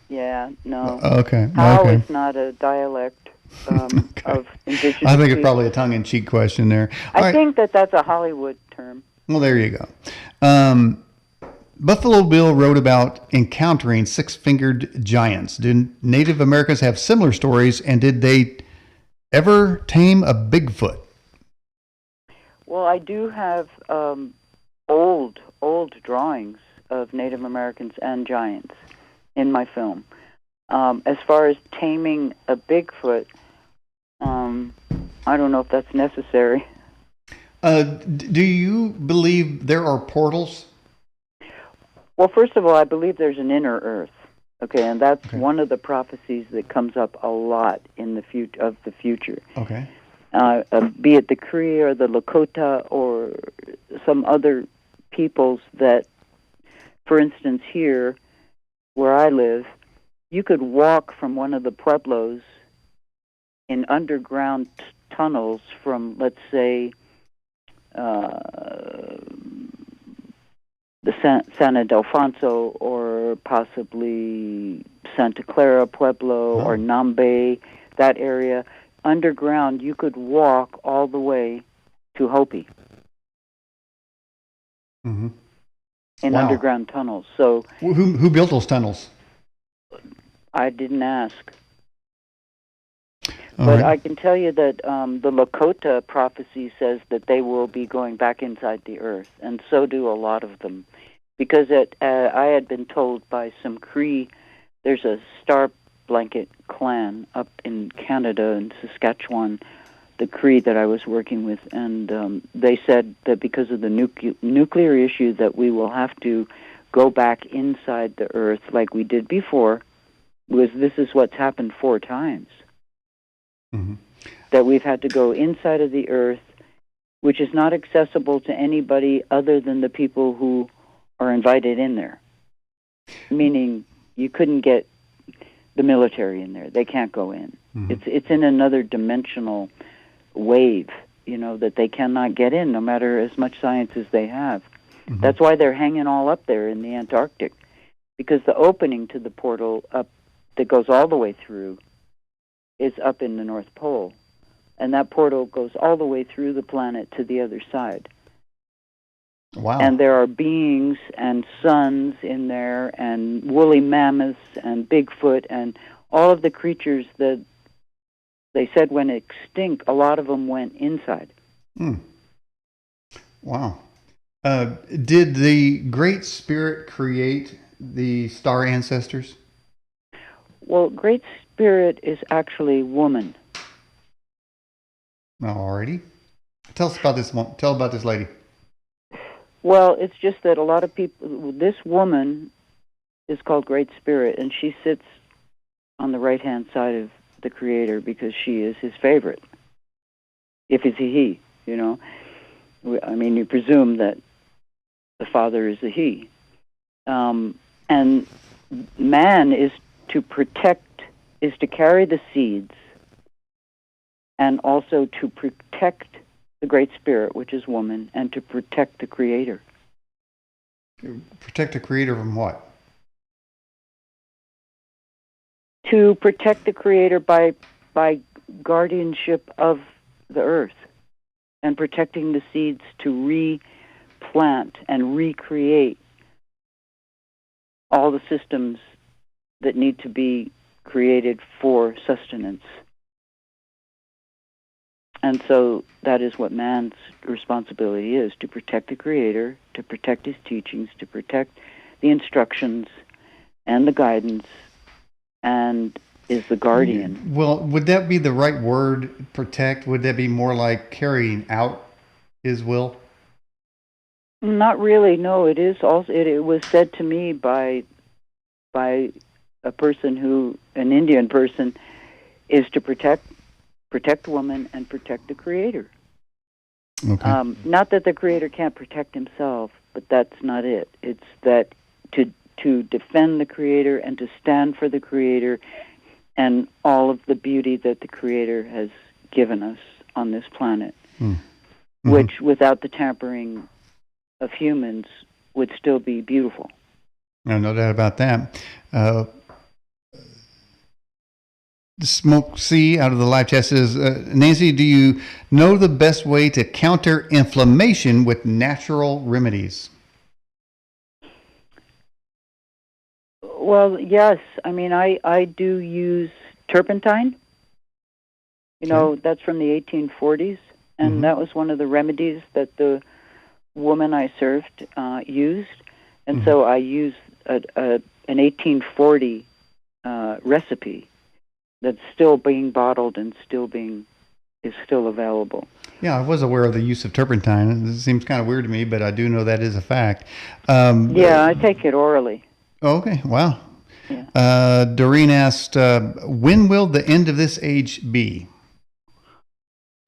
yeah, no. Okay. How okay. is not a dialect. Okay. Of indigenous I think it's people. probably a tongue-in-cheek question there. I think that's a Hollywood term. Well, there you go. Buffalo Bill wrote about encountering 6-fingered giants. Did Native Americans have similar stories, and did they ever tame a Bigfoot? Well, I do have old drawings of Native Americans and giants in my film. As far as taming a Bigfoot, I don't know if that's necessary. Do you believe there are portals? Well, first of all, I believe there's an inner Earth. Okay, and that's one of the prophecies that comes up a lot in the future. Okay. Be it the Cree or the Lakota or some other peoples that, for instance, here where I live, you could walk from one of the pueblos in underground tunnels from, let's say, the San Ildefonso or possibly Santa Clara Pueblo or Nambe, that area. Underground, you could walk all the way to Hopi. Mm-hmm. In underground tunnels. So who built those tunnels? I didn't ask. But I can tell you that the Lakota prophecy says that they will be going back inside the earth, and so do a lot of them. Because I had been told by some Cree, there's a Star Blanket clan up in Canada and Saskatchewan, the Cree that I was working with, and they said that because of the nuclear issue that we will have to go back inside the earth like we did before, this is what's happened 4 times. Mm-hmm. That we've had to go inside of the earth, which is not accessible to anybody other than the people who are invited in there. Meaning you couldn't get the military in there. They can't go in. Mm-hmm. It's in another dimensional wave, that they cannot get in no matter as much science as they have. Mm-hmm. That's why they're hanging all up there in the Antarctic, because the opening to the portal up that goes all the way through is up in the North Pole, and that portal goes all the way through the planet to the other side. Wow. And there are beings and suns in there and woolly mammoths and Bigfoot and all of the creatures that they said went extinct. A lot of them went inside. Mm. Wow. Did the Great Spirit create the star ancestors? Well, Great Spirit is actually woman. Alrighty. Tell us about this one. Tell about this lady. Well, it's just that a lot of people, this woman is called Great Spirit, and she sits on the right-hand side of the Creator because she is his favorite. If it's a he, I mean, you presume that the Father is a he. And man is to carry the seeds and also to protect the Great Spirit, which is woman, and to protect the Creator. Protect the Creator from what? To protect the Creator by guardianship of the earth. and protecting the seeds to replant and recreate all the systems that need to be created for sustenance. And so that is what man's responsibility is, to protect the Creator, to protect his teachings, to protect the instructions and the guidance, and is the guardian. Well, would that be the right word, protect? Would that be more like carrying out his will? Not really, no. It is also, it was said to me by a person an Indian person, is to protect woman and protect the Creator. Okay. Not that the Creator can't protect himself, but that's not it. It's that to defend the Creator and to stand for the Creator and all of the beauty that the Creator has given us on this planet, which, without the tampering of humans, would still be beautiful. No doubt about that. Smoke C out of the live chat says, Nancy, do you know the best way to counter inflammation with natural remedies? Well, yes. I mean, I do use turpentine. You know, that's from the 1840s, and that was one of the remedies that the woman I served used. And so I used an 1840 recipe that's still being bottled and is still available. Yeah, I was aware of the use of turpentine. It seems kind of weird to me, but I do know that is a fact. Yeah, I take it orally. Okay, wow. Yeah. Doreen asked, when will the end of this age be?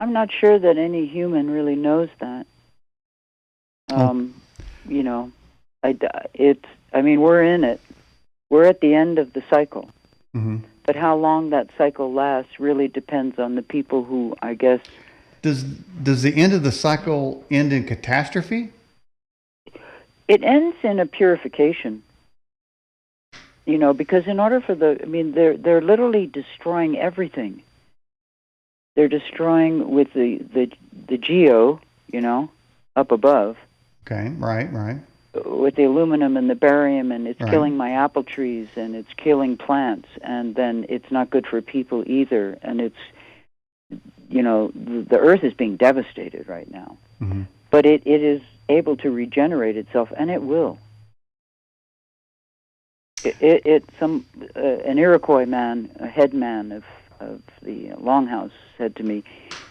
I'm not sure that any human really knows that. You know, I mean, we're in it. We're at the end of the cycle. But how long that cycle lasts really depends on the people who, I guess... Does the end of the cycle end in catastrophe? It ends in a purification. You know, because in order for they're literally destroying everything. They're destroying with the geo, you know, up above. Okay, right. With the aluminum and the barium, and it's killing my apple trees, and it's killing plants, and then it's not good for people either. And it's, you know, the earth is being devastated right now. But it is able to regenerate itself, and it will. An Iroquois man, a headman of the Longhouse, said to me,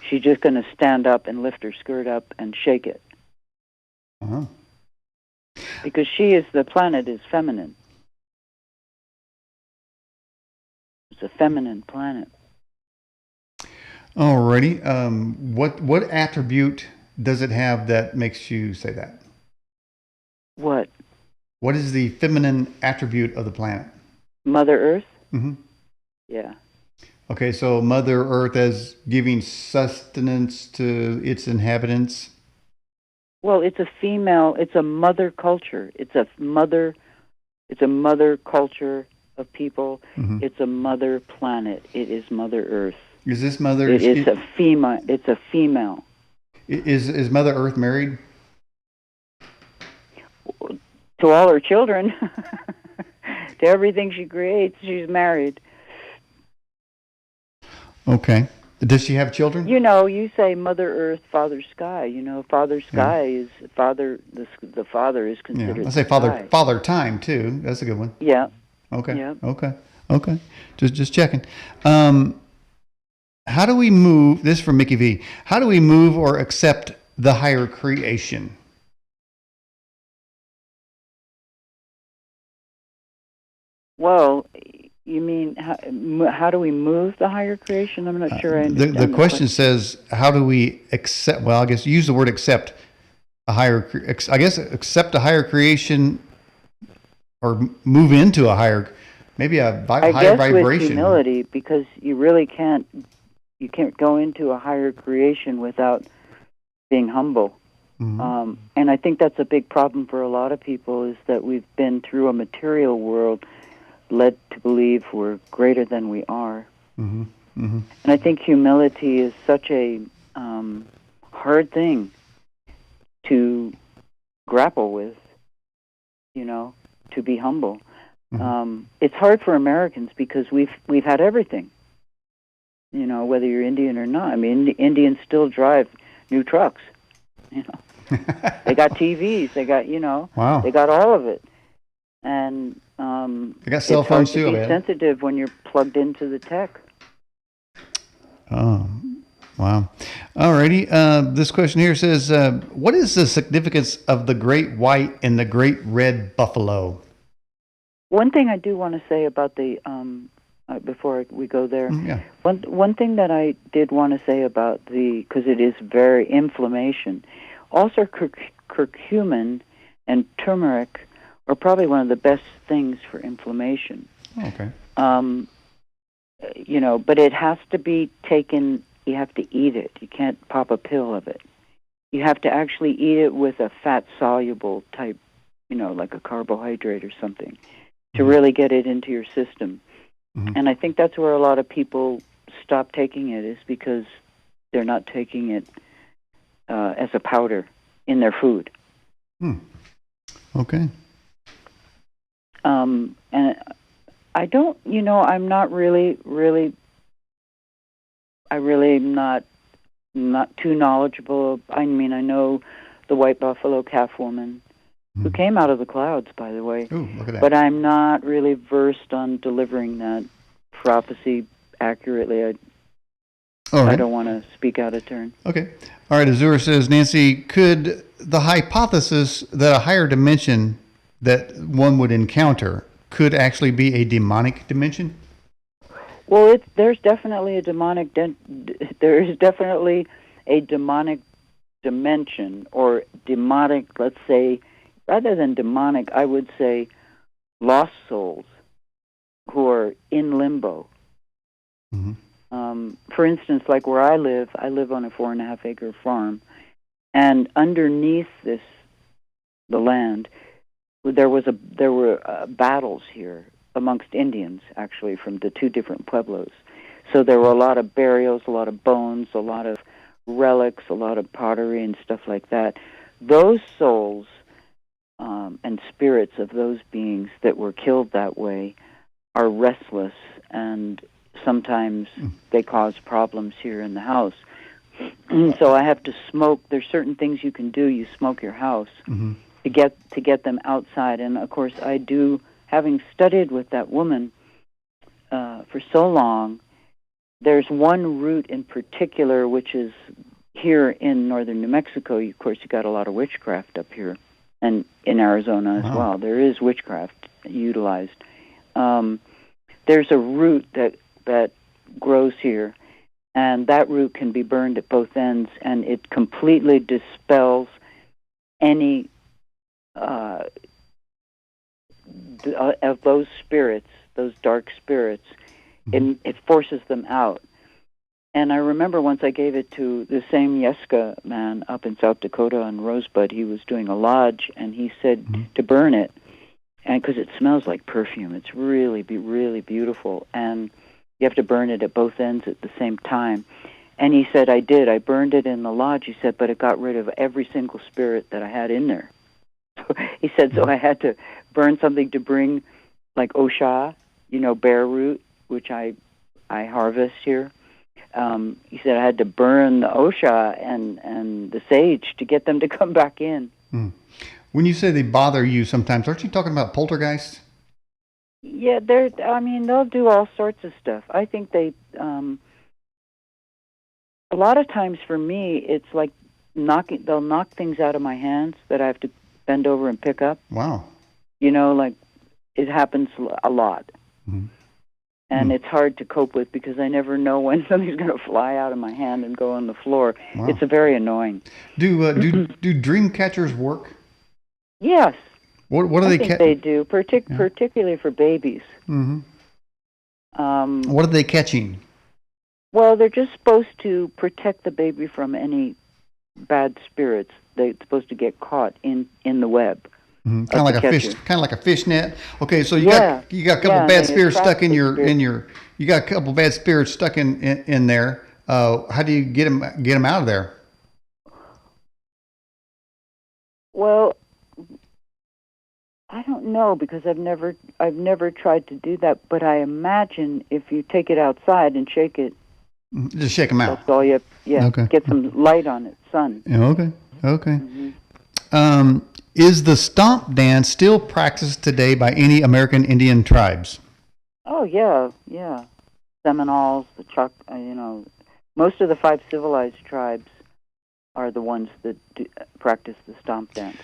she's just going to stand up and lift her skirt up and shake it. Because the planet is feminine. It's a feminine planet. Alrighty. What attribute does it have that makes you say that? What? What is the feminine attribute of the planet? Mother Earth? Yeah. Okay, so Mother Earth as giving sustenance to its inhabitants? Well, it's a mother culture. It's a mother culture of people. It's a mother planet. It is Mother Earth. Is this Mother... It's a female. Is Mother Earth married? To all her children. To everything she creates, she's married. Okay. Does she have children? You know, you say Mother Earth, Father Sky. You know, Father Sky is father. The father is considered. I say Father Time too. That's a good one. Yeah. Okay. Yeah. Okay. Just checking. How do we move? This is from Mickey V. How do we move or accept the higher creation? Well, you mean how do we move the higher creation? I'm not sure I understand. The question says, how do we accept? Well, I guess use the word accept a higher. I guess accept a higher creation, or move into a higher, maybe a higher vibration. With humility, because you really can't go into a higher creation without being humble. And I think that's a big problem for a lot of people, is that we've been through a material world led to believe we're greater than we are. And I think humility is such a hard thing to grapple with, to be humble. It's hard for Americans because we've had everything, whether you're Indian or not. I mean, Indians still drive new trucks, They got TVs, they got, Wow. they got all of it. And they got cell phones too, it's hard to be sensitive when you're plugged into the tech. Oh, wow. Alrighty. This question here says, what is the significance of the great white and the great red buffalo? One thing I do want to say about the, before we go there, one thing that I did want to say about because it is very inflammation, also curcumin and turmeric are probably one of the best things for inflammation. Okay. But it has to be taken, you have to eat it. You can't pop a pill of it. You have to actually eat it with a fat-soluble type, like a carbohydrate or something, to really get it into your system. And I think that's where a lot of people stop taking it, is because they're not taking it as a powder in their food. Okay. And I don't, I'm not really, I really am not too knowledgeable. I mean, I know the white buffalo calf woman, who came out of the clouds, by the way. Ooh, look at that. But I'm not really versed on delivering that prophecy accurately. I don't want to speak out of turn. Okay. All right. Azura says, Nancy, could the hypothesis that a higher dimension that one would encounter could actually be a demonic dimension? Well, there's definitely a demonic. There is definitely a demonic dimension, or demonic. Let's say, rather than demonic, I would say lost souls who are in limbo. For instance, like where I live on a 4.5 acre farm, and underneath the land, there were battles here amongst Indians, actually, from the two different pueblos. So there were a lot of burials, a lot of bones, a lot of relics, a lot of pottery and stuff like that. Those souls and spirits of those beings that were killed that way are restless, and sometimes they cause problems here in the house. So I have to smoke. There's certain things you can do. You smoke your house to get them outside. And of course, I do. Having studied with that woman for so long, there's one root in particular, which is here in northern New Mexico. Of course, you got a lot of witchcraft up here, and in Arizona as well. There is witchcraft utilized. There's a root that grows here, and that root can be burned at both ends, and it completely dispels any of those spirits, those dark spirits. It forces them out. And I remember once I gave it to the same Yeska man up in South Dakota on Rosebud. He was doing a lodge, and he said to burn it, and because it smells like perfume. It's really beautiful, and you have to burn it at both ends at the same time. And he said, I did. I burned it in the lodge, he said, but it got rid of every single spirit that I had in there. So he said, so I had to burn something to bring, like Osha, bear root, which I harvest here. He said I had to burn the Osha and the sage to get them to come back in. When you say they bother you sometimes, aren't you talking about poltergeists? Yeah, they'll do all sorts of stuff. I think they, a lot of times for me, it's like they'll knock things out of my hands that I have to bend over and pick up. Wow. Like it happens a lot. And it's hard to cope with because I never know when something's going to fly out of my hand and go on the floor. Wow. It's very annoying. Do dream catchers work? Yes. What do they catch? They do, particularly for babies. What are they catching? Well, they're just supposed to protect the baby from any bad spirits. They're supposed to get caught in the web. Kind of like a fish, net. Okay, so you got a couple bad spirits stuck in you got a couple bad spirits stuck in there. How do you get them out of there? Well, I don't know because I've never tried to do that. But I imagine if you take it outside and shake it, just shake them out. That's all you. Yeah. Okay. Get some light on it, sun. Okay. Okay. Mm-hmm. Is the stomp dance still practiced today by any American Indian tribes? Oh yeah. Seminoles, most of the 5 civilized tribes are the ones that practice the stomp dance.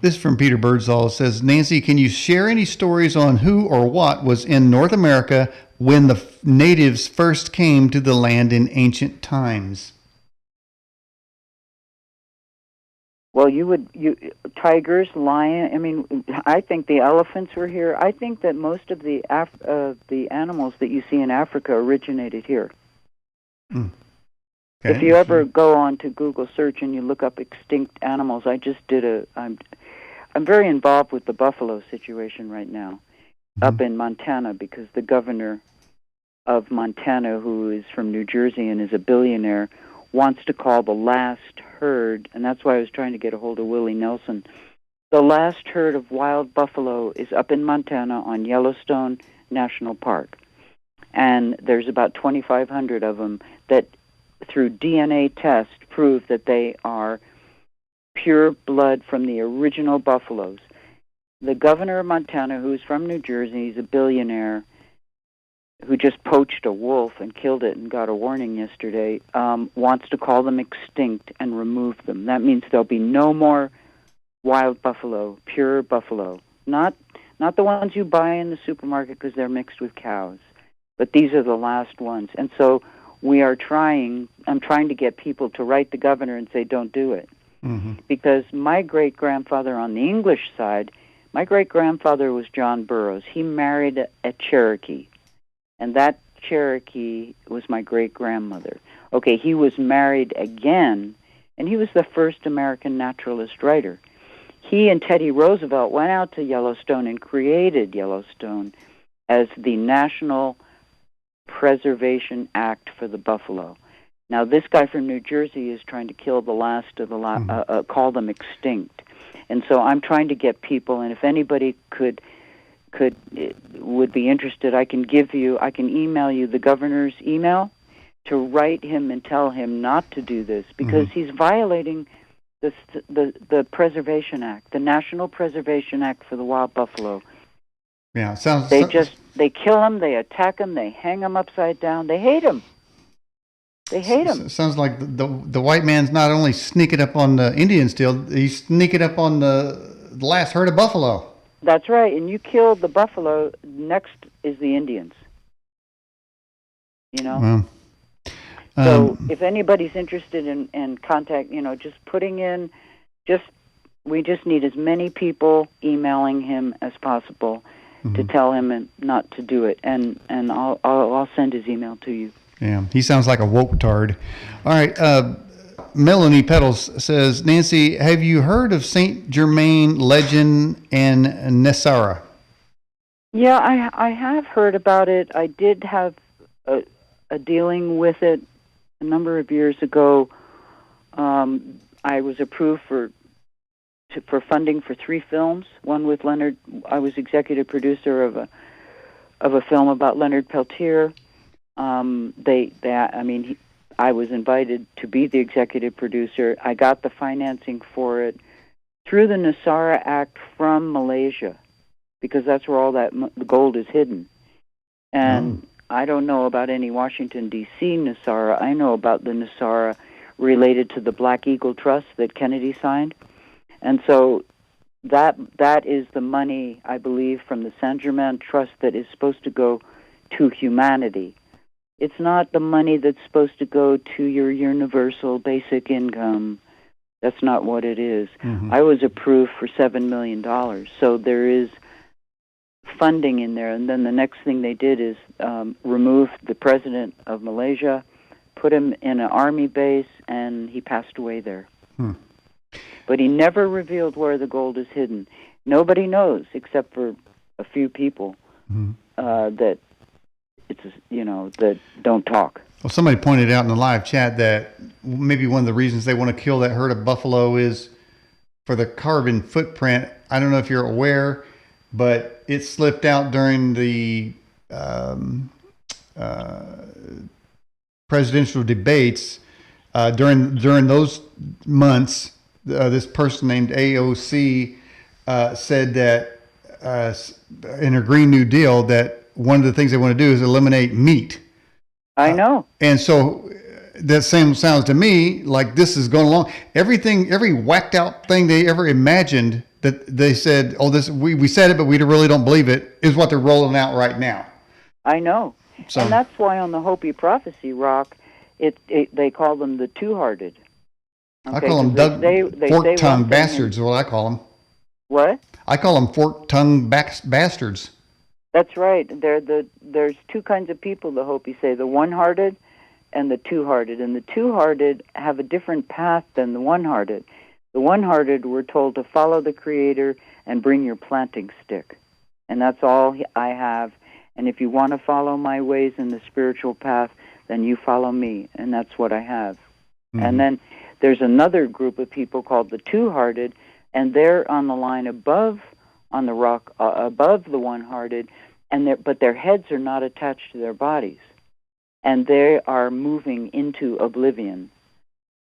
This is from Peter Birdsall. It says, Nancy, can you share any stories on who or what was in North America when the natives first came to the land in ancient times? Well, tigers, lion. I mean, I think the elephants were here. I think that most of the animals that you see in Africa originated here. Mm. Okay. If you ever go on to Google search and you look up extinct animals, I'm very involved with the buffalo situation right now, up in Montana, because the governor of Montana, who is from New Jersey and is a billionaire, wants to call the last herd, and that's why I was trying to get a hold of Willie Nelson. The last herd of wild buffalo is up in Montana on Yellowstone National Park. And there's about 2,500 of them that, through DNA tests, prove that they are pure blood from the original buffaloes. The governor of Montana, who's from New Jersey, he's a billionaire who just poached a wolf and killed it and got a warning yesterday, wants to call them extinct and remove them. That means there'll be no more wild buffalo, pure buffalo. Not the ones you buy in the supermarket because they're mixed with cows. But these are the last ones. And so I'm trying to get people to write the governor and say, don't do it. Mm-hmm. Because my great-grandfather on the English side, my great-grandfather was John Burroughs. He married a Cherokee, and that Cherokee was my great-grandmother. Okay, he was married again, and he was the first American naturalist writer. He and Teddy Roosevelt went out to Yellowstone and created Yellowstone as the National Preservation Act for the buffalo. Now, this guy from New Jersey is trying to kill the last of the call them extinct, and so I'm trying to get people. And if anybody would be interested, I can email you the governor's email to write him and tell him not to do this because he's violating the Preservation Act, the National Preservation Act for the wild buffalo. Yeah, they kill them, they attack them, they hang them upside down, they hate them. They hate them. Sounds like the white man's not only sneaking up on the Indians still, he's sneaking up on the last herd of buffalo. That's right, and you kill the buffalo, next is the Indians. You know? Wow. So if anybody's interested in contact, just putting in, we just need as many people emailing him as possible to tell him not to do it, and I'll send his email to you. Yeah, he sounds like a woke tard. All right, Melanie Petals says, Nancy, have you heard of Saint Germain legend and Nessara? Yeah, I have heard about it. I did have a dealing with it a number of years ago. I was approved for funding for 3 films. One with Leonard. I was executive producer of a film about Leonard Peltier. I was invited to be the executive producer. I got the financing for it through the Nessara Act from Malaysia, because that's where all that the gold is hidden. And I don't know about any Washington, D.C. Nessara. I know about the Nessara related to the Black Eagle Trust that Kennedy signed. And so that is the money, I believe, from the Saint Germain Trust that is supposed to go to humanity. It's not the money that's supposed to go to your universal basic income. That's not what it is. I was approved for $7 million. So there is funding in there. And then the next thing they did is remove the president of Malaysia, put him in an army base, and he passed away there. But he never revealed where the gold is hidden. Nobody knows except for a few people that it's that don't talk. Well, somebody pointed out in the live chat that maybe one of the reasons they want to kill that herd of buffalo is for the carbon footprint. I don't know if you're aware, but it slipped out during the presidential debates. During those months, this person named AOC said that in her Green New Deal that one of the things they want to do is eliminate meat. I know. And so that same sounds to me like this is going along. Everything, every whacked out thing they ever imagined that they said, oh, this we said it, but we really don't believe it, is what they're rolling out right now. I know. So, and that's why on the Hopi prophecy rock, they call them the two-hearted. Okay, I call them fork-tongued bastards is what I call them. What? I call them fork-tongued bastards. That's right. There's two kinds of people, the Hopi say, the one-hearted and the two-hearted. And the two-hearted have a different path than the one-hearted. The one-hearted were told to follow the Creator and bring your planting stick. And that's all I have. And if you want to follow my ways in the spiritual path, then you follow me. And that's what I have. Mm-hmm. And then there's another group of people called the two-hearted, and they're on the line above, on the rock, above the one-hearted, but their heads are not attached to their bodies. And they are moving into oblivion.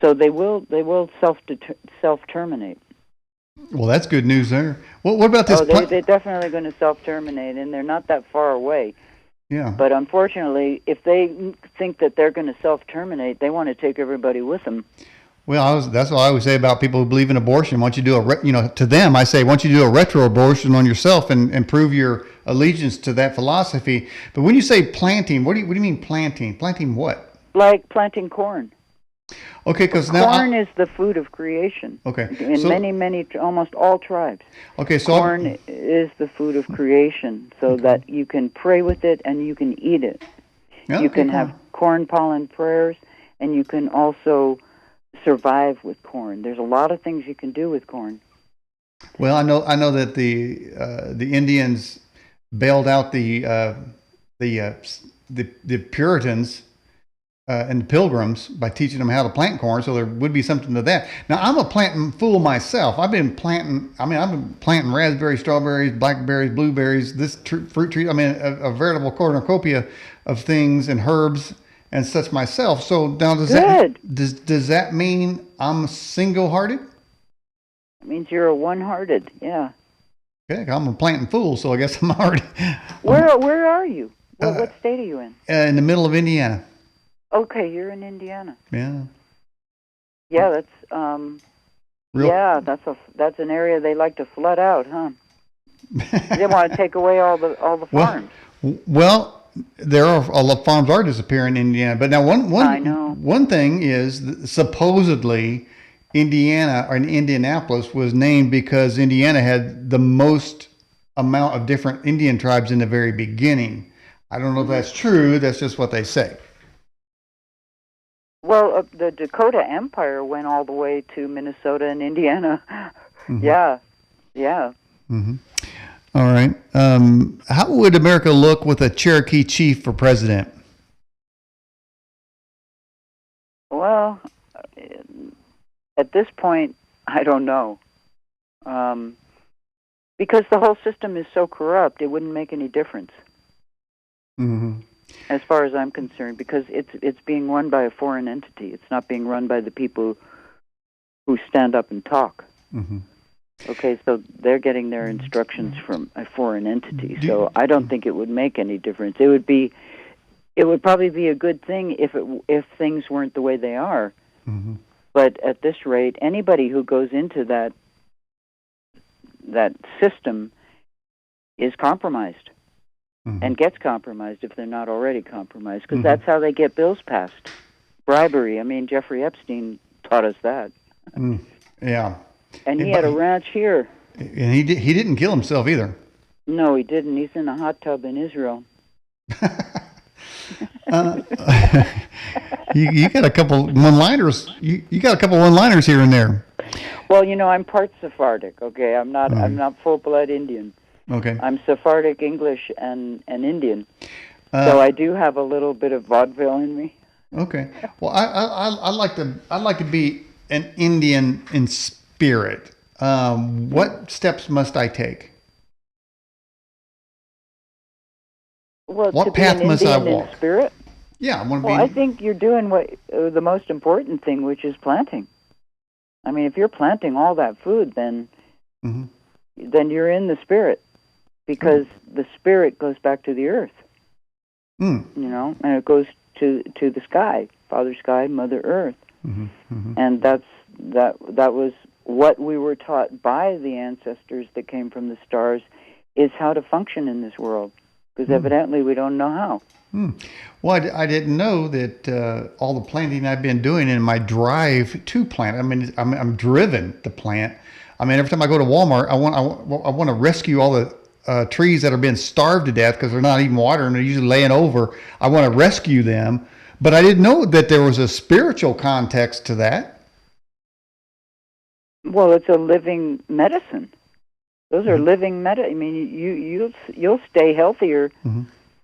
So they will self-terminate. Well, that's good news there. Well, what about this? They're definitely going to self-terminate, and they're not that far away. Yeah. But unfortunately, if they think that they're going to self-terminate, they want to take everybody with them. Well, that's what I always say about people who believe in abortion. Once you do to them, I say, once you do a retro-abortion on yourself and prove your allegiance to that philosophy. But when you say planting, what do you mean planting? Planting what? Like planting corn. Okay, because now corn is the food of creation. Okay, in many, almost all tribes. Okay, so corn is the food of creation, so that you can pray with it and you can eat it. Yeah, you can have corn pollen prayers, and you can also survive with corn. There's a lot of things you can do with corn. Well, I know that the Indians bailed out the Puritans and the Pilgrims by teaching them how to plant corn, so there would be something to that. Now, I'm a planting fool myself. I've been planting raspberries, strawberries, blackberries, blueberries, this fruit tree. I mean, a veritable cornucopia of things and herbs and such myself. So now does that mean I'm single-hearted? It means you're a one-hearted, yeah. Okay, I'm a planting fool, so I guess I'm already... Where are you? What state are you in? In the middle of Indiana. Okay, you're in Indiana. Yeah. Yeah, that's an area they like to flood out, huh? They want to take away all the farms. Well, there are a lot of farms are disappearing in Indiana, but now one thing is that supposedly Indiana or Indianapolis was named because Indiana had the most amount of different Indian tribes in the very beginning. I don't know if that's true. That's just what they say. Well, the Dakota Empire went all the way to Minnesota and Indiana. Mm-hmm. Yeah. Mm-hmm. All right. How would America look with a Cherokee chief for president? Well, at this point, I don't know. Because the whole system is so corrupt, it wouldn't make any difference. Mm-hmm. As far as I'm concerned, because it's being run by a foreign entity. It's not being run by the people who stand up and talk. Mm-hmm. Okay, so they're getting their instructions from a foreign entity. So I don't think it would make any difference. It would probably be a good thing if things weren't the way they are. Mm-hmm. But at this rate, anybody who goes into that system is compromised. Mm-hmm. And gets compromised if they're not already compromised, because that's how they get bills passed. Bribery. I mean, Jeffrey Epstein taught us that. Yeah. And he had a ranch here. And he didn't kill himself either. No, he didn't. He's in a hot tub in Israel. You got a couple one-liners. You got a couple one-liners here and there. Well, I'm part Sephardic. Okay, I'm not full-blood Indian. Okay. I'm Sephardic, English, and Indian. So I do have a little bit of vaudeville in me. Okay. Well, I like to be an Indian in spirit. what steps must I take? Well, to What be an path must I Indian walk? in spirit. Yeah, I want to Well, be. I think you're doing what the most important thing, which is planting. I mean, if you're planting all that food, then Mhm. then you're in the spirit, because the spirit goes back to the earth, Mm. and it goes to the sky, Father Sky, Mother Earth, Mhm. Mhm. and that was what we were taught by the ancestors that came from the stars, is how to function in this world, because evidently we don't know how. Well, I didn't know that all the planting I've been doing in my drive to plant. I mean, I'm driven to plant. I mean, every time I go to Walmart, I want to rescue all the trees that are being starved to death because they're not even watering; they're usually laying over. I want to rescue them, but I didn't know that there was a spiritual context to that. Well, it's a living medicine. Those are living I mean, you'll stay healthier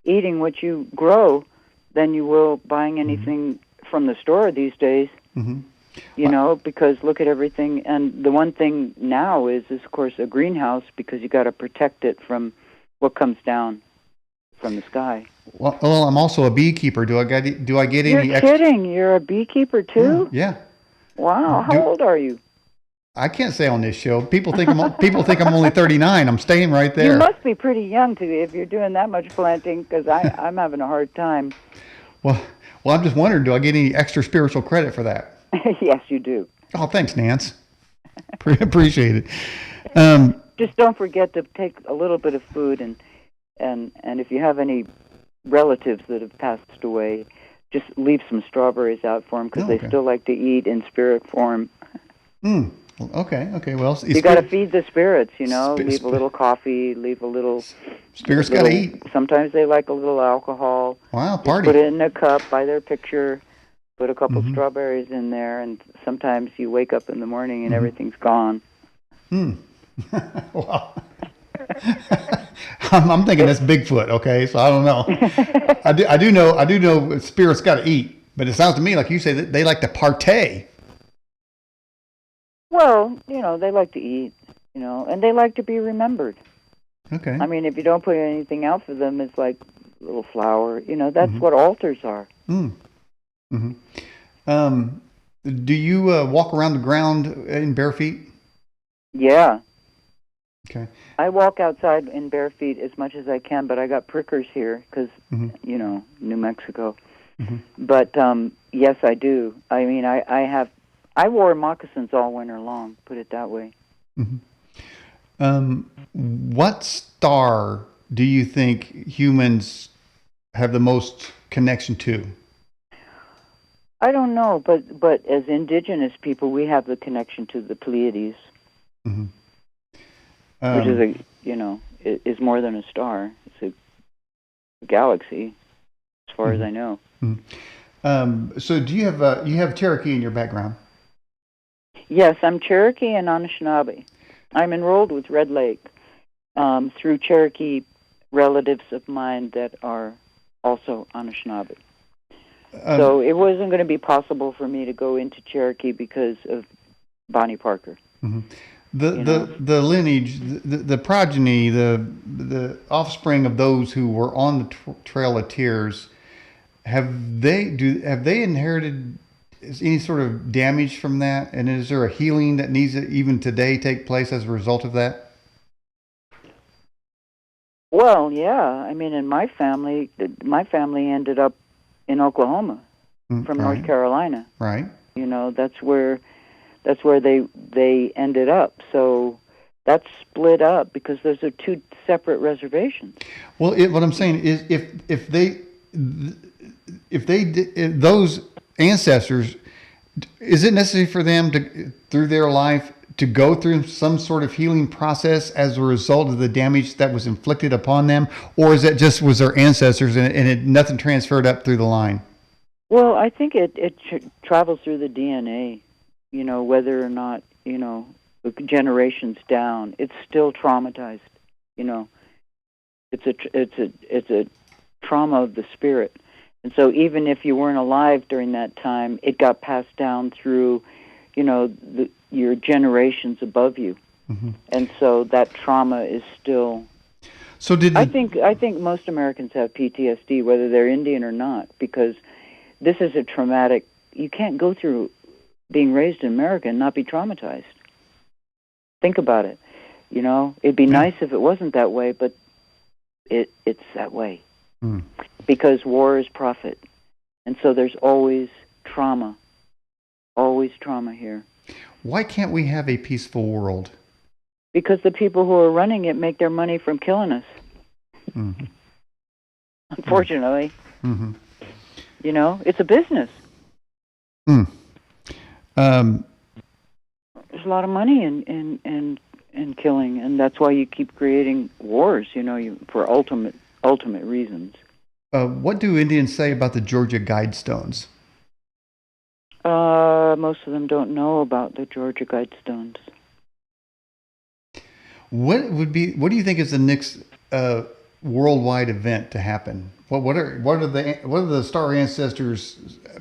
eating what you grow than you will buying anything from the store these days. Because look at everything. And the one thing now is of course, a greenhouse, because you got to protect it from what comes down from the sky. Well, I'm also a beekeeper. Do I get any? You're kidding? You're a beekeeper too? Yeah. Wow. How old are you? I can't say on this show. People think I'm only 39. I'm staying right there. You must be pretty young if you're doing that much planting, because I'm having a hard time. Well, I'm just wondering, do I get any extra spiritual credit for that? Yes, you do. Oh, thanks, Nance. Appreciate it. Just don't forget to take a little bit of food, and if you have any relatives that have passed away, just leave some strawberries out for them, because they still like to eat in spirit form. Okay. Well, you got to feed the spirits, leave a little coffee, leave a little... Spirits got to eat. Sometimes they like a little alcohol. Wow, party. Just put it in a cup by their picture, put a couple strawberries in there, and sometimes you wake up in the morning and everything's gone. Wow. I'm thinking that's Bigfoot, okay? So I don't know. I do know spirits got to eat, but it sounds to me like you say that they like to partay. Well, they like to eat, and they like to be remembered. Okay. I mean, if you don't put anything out for them, it's like a little flower. That's what altars are. Do you walk around the ground in bare feet? Yeah. Okay. I walk outside in bare feet as much as I can, but I got prickers here because, New Mexico. But, yes, I do. I mean, I wore moccasins all winter long, put it that way. What star do you think humans have the most connection to? I don't know, but as indigenous people, we have the connection to the Pleiades, which is is more than a star. It's a galaxy, as far as I know. So do you have Cherokee in your background? Yes, I'm Cherokee and Anishinaabe. I'm enrolled with Red Lake through Cherokee relatives of mine that are also Anishinaabe. So it wasn't going to be possible for me to go into Cherokee because of Bonnie Parker. The lineage, the progeny, the offspring of those who were on the Trail of Tears, have they inherited any sort of damage from that? And is there a healing that needs to even today take place as a result of that? Well, yeah. I mean, in my family ended up in Oklahoma from North Carolina. Right. That's where they ended up. So that's split up because those are two separate reservations. Well, what I'm saying is if those ancestors, is it necessary for them to, through their life, to go through some sort of healing process as a result of the damage that was inflicted upon them, or is that just was their ancestors and nothing transferred up through the line? Well, I think it travels through the DNA. Whether or not generations down, it's still traumatized. It's a trauma of the spirit. And so even if you weren't alive during that time, it got passed down through, your generations above you. And so that trauma is still. So did I think most Americans have PTSD, whether they're Indian or not, because this is a traumatic. You can't go through being raised in America and not be traumatized. Think about it. You know, it'd be nice if it wasn't that way, but it's that way. Because war is profit. And so there's always trauma here. Why can't we have a peaceful world? Because the people who are running it make their money from killing us. Unfortunately. You know, it's a business. There's a lot of money in killing, and that's why you keep creating wars, you know, for ultimate reasons. What do Indians say about the Georgia Guidestones? Most of them don't know about the Georgia Guidestones. What do you think is the next worldwide event to happen? What are the star ancestors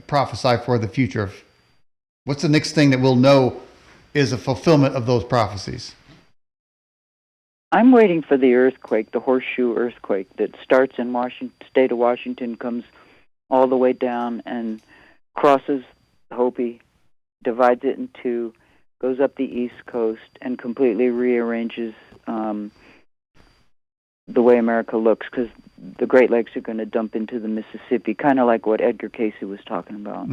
prophesy for the future of? What's the next thing that we'll know is a fulfillment of those prophecies? I'm waiting for the earthquake, the horseshoe earthquake that starts in state of Washington, comes all the way down and crosses Hopi, divides it in two, goes up the East Coast, and completely rearranges the way America looks, because the Great Lakes are going to dump into the Mississippi, kind of like what Edgar Cayce was talking about.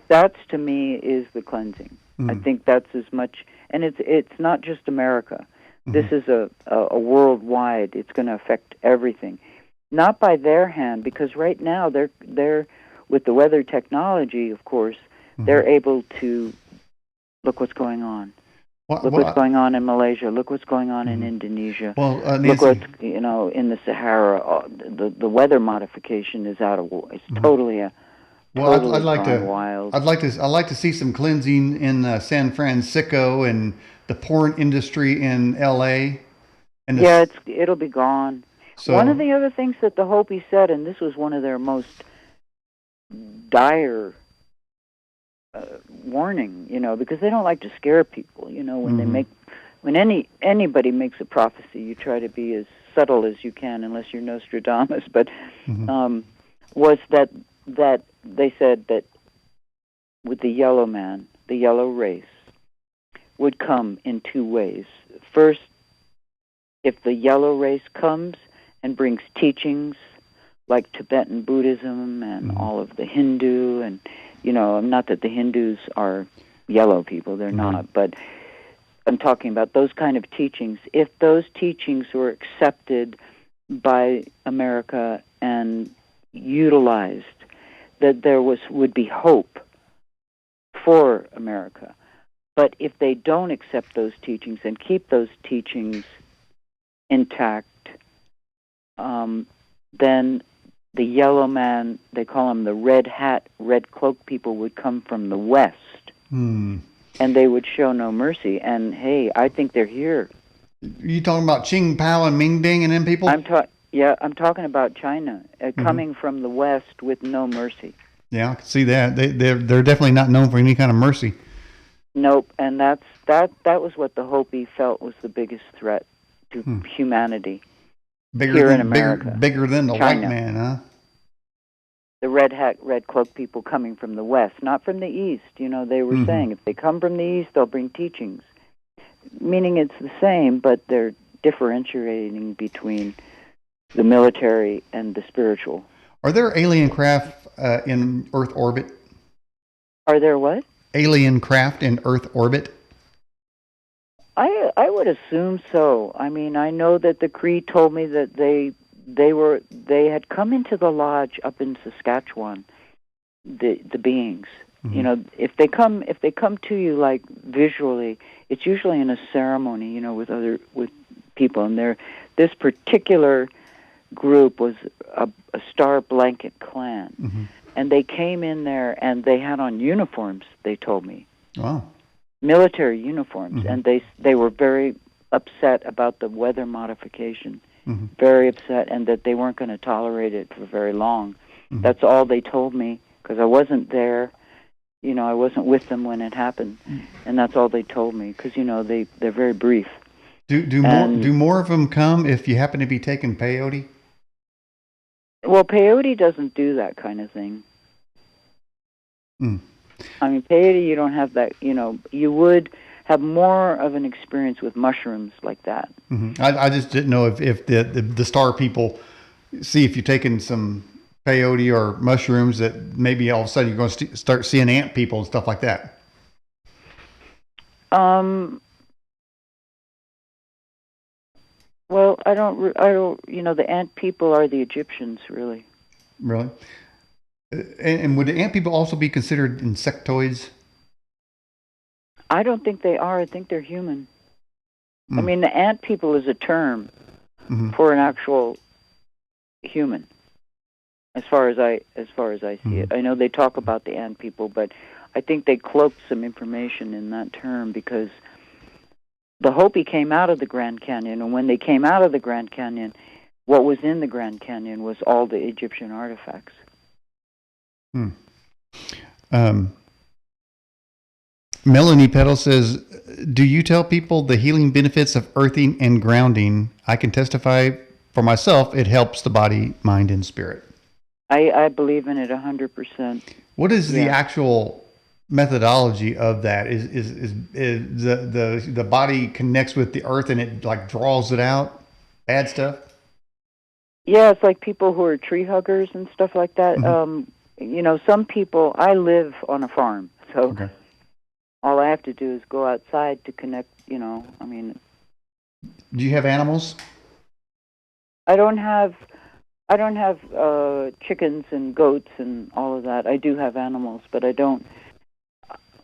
That's to me is the cleansing. I think that's as much, and it's not just America. This is a worldwide. It's going to affect everything, not by their hand, because right now they're with the weather technology, of course, they're able to look what's going on. Look what's going on in Malaysia. Look what's going on in Indonesia. Look what's in the Sahara. The weather modification is out of war. It's totally a. Well, I'd like to see some cleansing in San Francisco and the porn industry in L.A. And it'll be gone. So, one of the other things that the Hopi said, and this was one of their most dire warning, you know, because they don't like to scare people. You know, when anybody makes a prophecy, you try to be as subtle as you can, unless you're Nostradamus. But was that they said that with the yellow man, the yellow race would come in two ways. First, if the yellow race comes and brings teachings like Tibetan Buddhism and all of the Hindu, and, you know, not that the Hindus are yellow people, they're not, but I'm talking about those kind of teachings. If those teachings were accepted by America and utilized, that there would be hope for America. But if they don't accept those teachings and keep those teachings intact, then the yellow man, they call them the red hat, red cloak people, would come from the west, and they would show no mercy. And hey, I think they're here. You talking about Qing Pao and Ming Ding and them people? I'm talking about China coming from the west with no mercy. Yeah, I can see that. They're definitely not known for any kind of mercy. Nope, and that was what the Hopi felt was the biggest threat to humanity here in America. Bigger than the China. White man, huh? The red hat, red cloak people coming from the west, not from the east. You know, they were saying if they come from the east, they'll bring teachings. Meaning it's the same, but they're differentiating between the military and the spiritual. Are there alien craft in Earth orbit? Are there what? Alien craft in Earth orbit? I would assume so. I mean, I know that the Cree told me that they had come into the lodge up in Saskatchewan. The beings, you know, if they come to you like visually, it's usually in a ceremony, you know, with people. And this particular group was a Star Blanket clan. And they came in there, and they had on uniforms, they told me. Wow. Military uniforms. And they were very upset about the weather modification. Very upset, and that they weren't going to tolerate it for very long. That's all they told me, because I wasn't there. I wasn't with them when it happened, and that's all they told me, because they're very brief. Do more of them come if you happen to be taking peyote? Well, peyote doesn't do that kind of thing. Mm. I mean, peyote, you don't have that. You would have more of an experience with mushrooms like that. Mm-hmm. I just didn't know if the star people see if you're taking some peyote or mushrooms that maybe all of a sudden you're going to start seeing ant people and stuff like that. Well, I don't. The ant people are the Egyptians, really. Really? And would the ant people also be considered insectoids? I don't think they are. I think they're human. Mm. I mean, the ant people is a term for an actual human, as far as I see it. I know they talk about the ant people, but I think they cloaked some information in that term, because the Hopi came out of the Grand Canyon, and when they came out of the Grand Canyon, what was in the Grand Canyon was all the Egyptian artifacts. Melanie Petal says, do you tell people the healing benefits of earthing and grounding? I can testify for myself, it helps the body, mind, and spirit. I believe in it 100%. What is the actual methodology of that? Is the body connects with the earth and it like draws it out? Bad stuff? Yeah, it's like people who are tree huggers and stuff like that. Some people, I live on a farm, so all I have to do is go outside to connect, Do you have animals? I don't have chickens and goats and all of that. I do have animals, but I don't.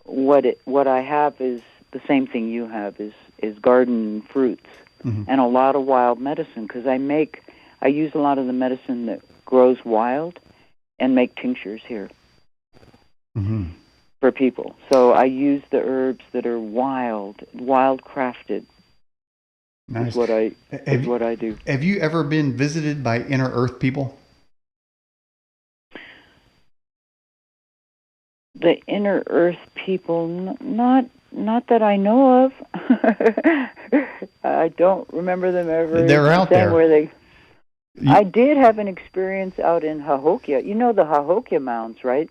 What I have is the same thing you have, is garden fruits and a lot of wild medicine, because I use a lot of the medicine that grows wild and make tinctures here for people. So I use the herbs that are wild crafted. Nice. Is what I do. Have you ever been visited by inner earth people? The inner earth people, not that I know of. I don't remember them ever. They're out there. I did have an experience out in Cahokia. You know the Cahokia mounds, right?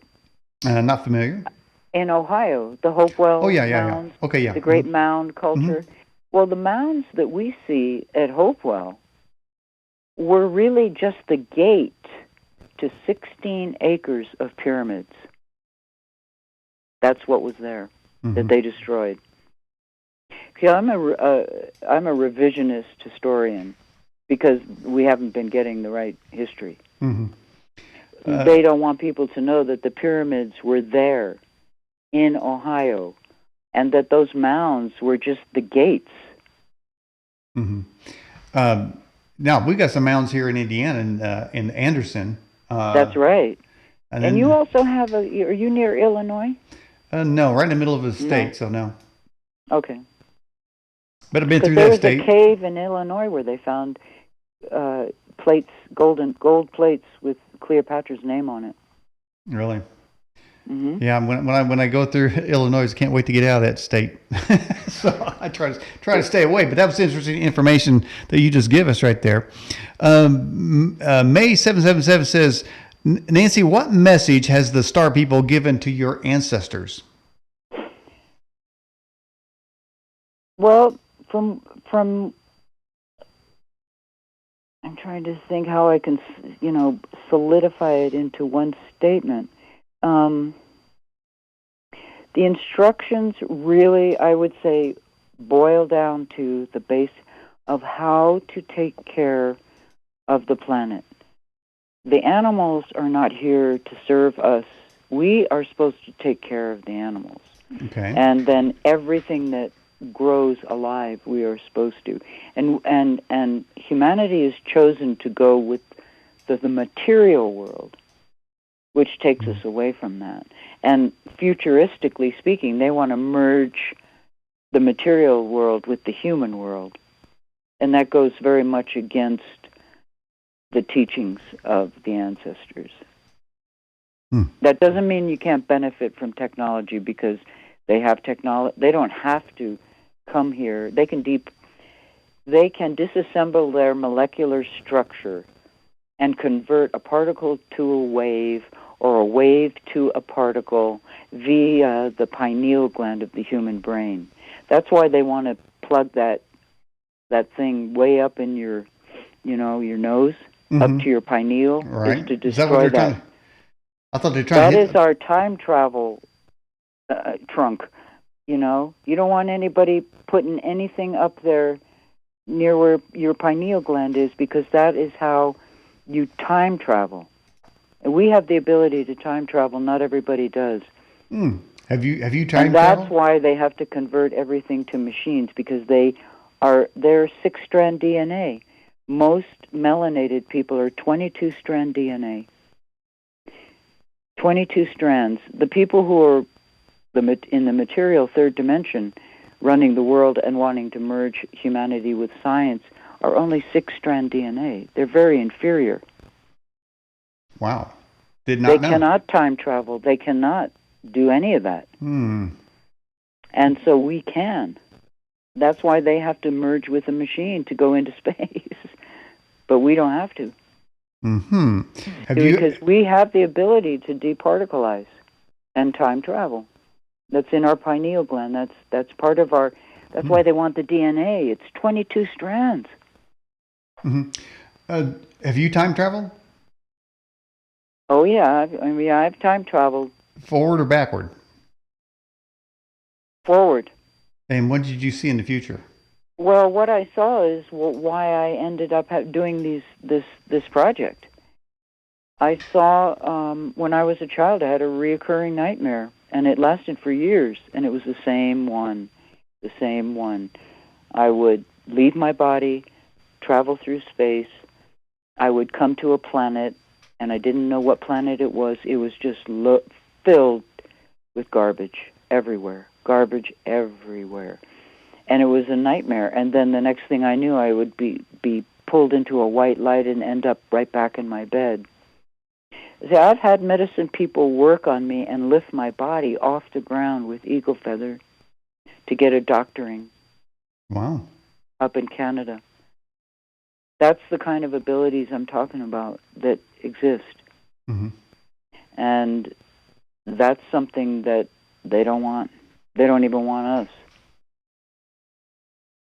Not familiar. In Ohio, the Hopewell mounds. Yeah. Okay, yeah. The great mound culture. Well, the mounds that we see at Hopewell were really just the gate to 16 acres of pyramids. That's what was there that they destroyed. See, I'm a revisionist historian, because we haven't been getting the right history. They don't want people to know that the pyramids were there in Ohio, and that those mounds were just the gates. Now, we got some mounds here in Indiana, in Anderson. That's right. And you also have are you near Illinois? No, right in the middle of the state, so no. Okay. But I've been through that state. There was a cave in Illinois where they found plates, gold plates with Cleopatra's name on it. Really? Yeah, when I go through Illinois, I can't wait to get out of that state. So I try to stay away. But that was interesting information that you just give us right there. May 777 says, Nancy, what message has the star people given to your ancestors? Well, from I'm trying to think how I can, solidify it into one statement. The instructions really, I would say, boil down to the base of how to take care of the planet. The animals are not here to serve us. We are supposed to take care of the animals. Okay. And then everything that grows alive, we are supposed to. And humanity has chosen to go with the material world, which takes us away from that. And futuristically speaking, they want to merge the material world with the human world. And that goes very much against the teachings of the ancestors. That doesn't mean you can't benefit from technology because they have technology. They don't have to come here. They can disassemble their molecular structure and convert a particle to a wave or a wave to a particle via the pineal gland of the human brain. That's why they want to plug that thing way up in your nose, up to your pineal, is to destroy that. I thought they're trying to hit That is our time travel trunk. You don't want anybody putting anything up there near where your pineal gland is, because that is how you time travel. And we have the ability to time travel. Not everybody does. Have you time traveled? And that's why they have to convert everything to machines, because they're 6-strand DNA. Most melanated people are 22-strand DNA. 22 strands. The people who are in the material third dimension, running the world and wanting to merge humanity with science, are only 6-strand DNA. They're very inferior. Wow. Did not know. They cannot time travel. They cannot do any of that. And so we can. That's why they have to merge with a machine to go into space. But we don't have to. Because we have the ability to departicleize and time travel. That's in our pineal gland. That's part of our. That's why they want the DNA. It's 22 strands. Have you time traveled? Oh yeah, I've time traveled. Forward or backward? Forward. And what did you see in the future? Well, what I saw is why I ended up doing this project. I saw when I was a child, I had a reoccurring nightmare, and it lasted for years, and it was the same one. I would leave my body, travel through space. I would come to a planet, and I didn't know what planet it was. It was just filled with garbage everywhere. And it was a nightmare. And then the next thing I knew, I would be pulled into a white light and end up right back in my bed. See, I've had medicine people work on me and lift my body off the ground with eagle feather to get a doctoring. Wow. Up in Canada. That's the kind of abilities I'm talking about that exist. And that's something that they don't want. They don't even want us.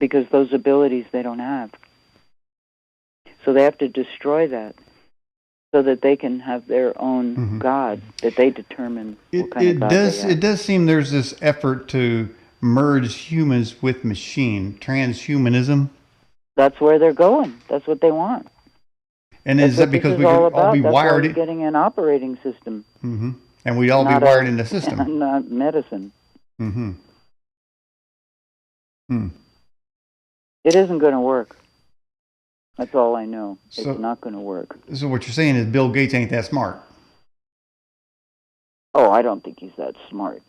Because those abilities they don't have. So they have to destroy that so that they can have their own God that they determine what kind of God they are. It does seem there's this effort to merge humans with machine, transhumanism. That's where they're going. That's what they want. And is that because we could all be wired? That's getting an operating system. And we'd all be wired in the system. Not medicine. It isn't going to work. That's all I know. It's not going to work. So what you're saying is Bill Gates ain't that smart? Oh, I don't think he's that smart.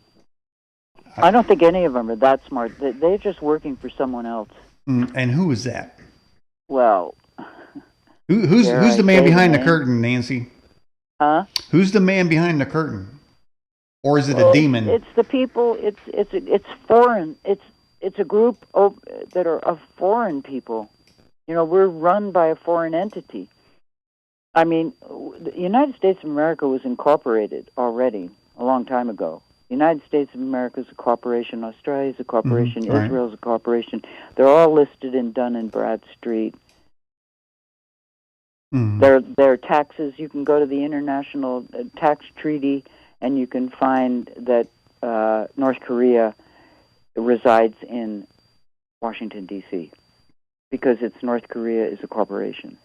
I don't think any of them are that smart. They're just working for someone else. And who is that? Well, who's the man behind the curtain, Nancy? Huh? Who's the man behind the curtain? Or is it a demon? It's the people. It's foreign. It's a group that are of foreign people. We're run by a foreign entity. I mean, the United States of America was incorporated already a long time ago. The United States of America is a corporation. Australia is a corporation. Israel is a corporation. They're all listed in Dun and Bradstreet. Their taxes, you can go to the International Tax Treaty, and you can find that North Korea resides in Washington, D.C., because North Korea is a corporation.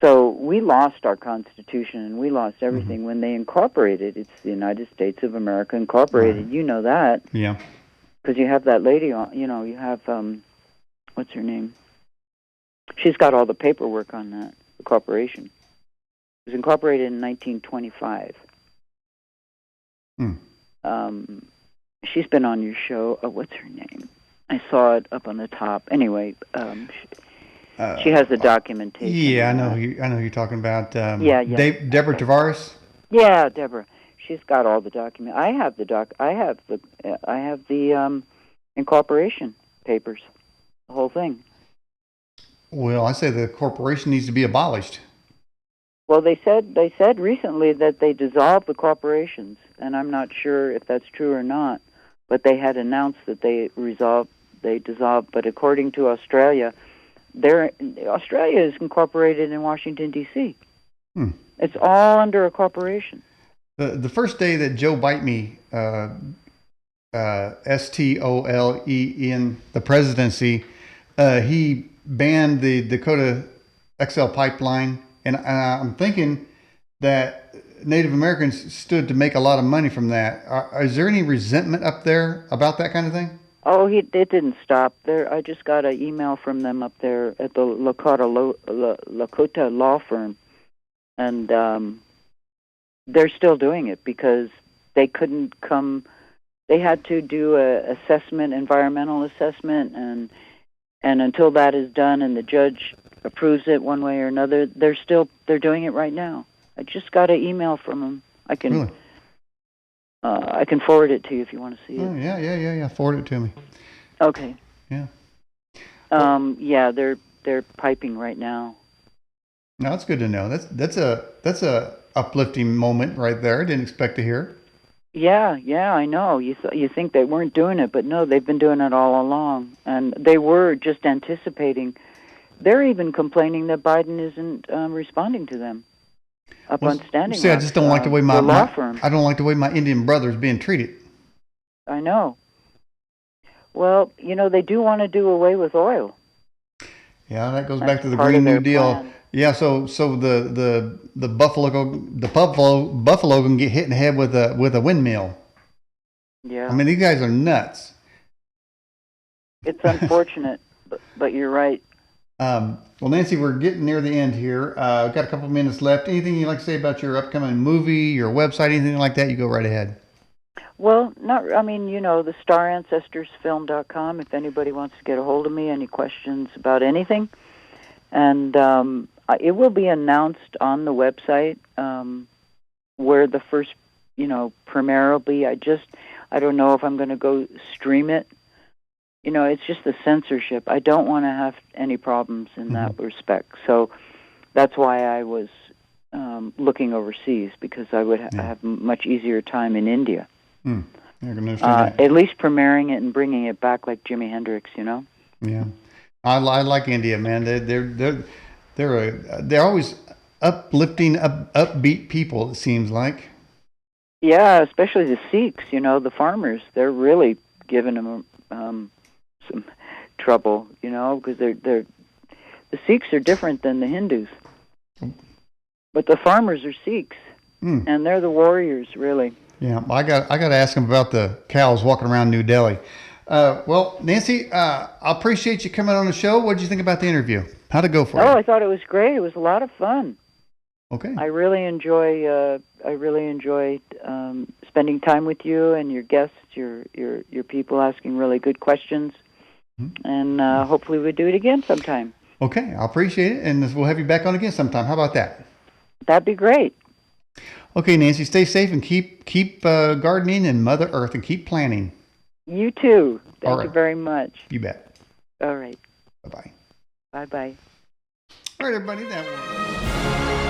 So we lost our Constitution, and we lost everything when they incorporated. It's the United States of America Incorporated. You know that. Yeah. Because you have that lady on, you have, what's her name? She's got all the paperwork on that, the corporation. It was incorporated in 1925. She's been on your show. What's her name? I saw it up on the top. Anyway, she has the documentation. Yeah, I know who you're talking about. Yeah. Deborah Tavares? Yeah, Deborah. She's got all the documents. I have the incorporation papers, the whole thing. Well, I say the corporation needs to be abolished. Well, they said recently that they dissolved the corporations, and I'm not sure if that's true or not. But they had announced that they dissolved. But according to Australia, Australia is incorporated in Washington D.C. It's all under a corporation. The first day that Joe Bite Me, STOLEN, the presidency, he banned the Dakota XL pipeline, and I'm thinking that Native Americans stood to make a lot of money from that. Is there any resentment up there about that kind of thing? Oh, it didn't stop there. I just got an email from them up there at the Lakota law firm, and they're still doing it because they couldn't come. They had to do a environmental assessment, and until that is done and the judge approves it one way or another, they're doing it right now. I just got an email from them. I can Really? I can forward it to you if you want to see it. Oh, yeah. Forward it to me. Okay. Yeah. Yeah, they're piping right now. No, that's good to know. That's a uplifting moment right there. I didn't expect to hear. Yeah, I know. You think they weren't doing it, but no, they've been doing it all along, and they were just anticipating. They're even complaining that Biden isn't responding to them on Standing See, Rock. I just don't like the way the law firm. I don't like the way my Indian brother's being treated. I know. Well, they do want to do away with oil. Yeah, that goes back to the Green New Deal. Plan. Yeah, so the buffalo can get hit in the head with a windmill. Yeah. I mean, these guys are nuts. It's unfortunate, but you're right. Well, Nancy, we're getting near the end here. We've got a couple minutes left. Anything you'd like to say about your upcoming movie, your website, anything like that? You go right ahead. Well, the StarAncestersFilm.com, if anybody wants to get a hold of me, any questions about anything. And it will be announced on the website where the first, premiere will be. I don't know if I'm going to go stream it. It's just the censorship. I don't want to have any problems in that respect. So that's why I was looking overseas, because I would have much easier time in India. At least premiering it and bringing it back like Jimi Hendrix, Yeah, I like India, man. They're always uplifting, upbeat people. It seems like. Yeah, especially the Sikhs. The farmers. They're really giving them some trouble. Because the Sikhs are different than the Hindus, but the farmers are Sikhs, and they're the warriors, really. Yeah, I got to ask him about the cows walking around New Delhi. Well, Nancy, I appreciate you coming on the show. What did you think about the interview? How'd it go for you? Oh, I thought it was great. It was a lot of fun. Okay. I really enjoyed spending time with you and your guests, your people asking really good questions, and hopefully we'll do it again sometime. Okay, I appreciate it, and we'll have you back on again sometime. How about that? That'd be great. Okay, Nancy, stay safe and keep gardening in Mother Earth and keep planting. You too. Thank you very much. You bet. All right. Bye-bye. Bye-bye. All right, everybody, that was...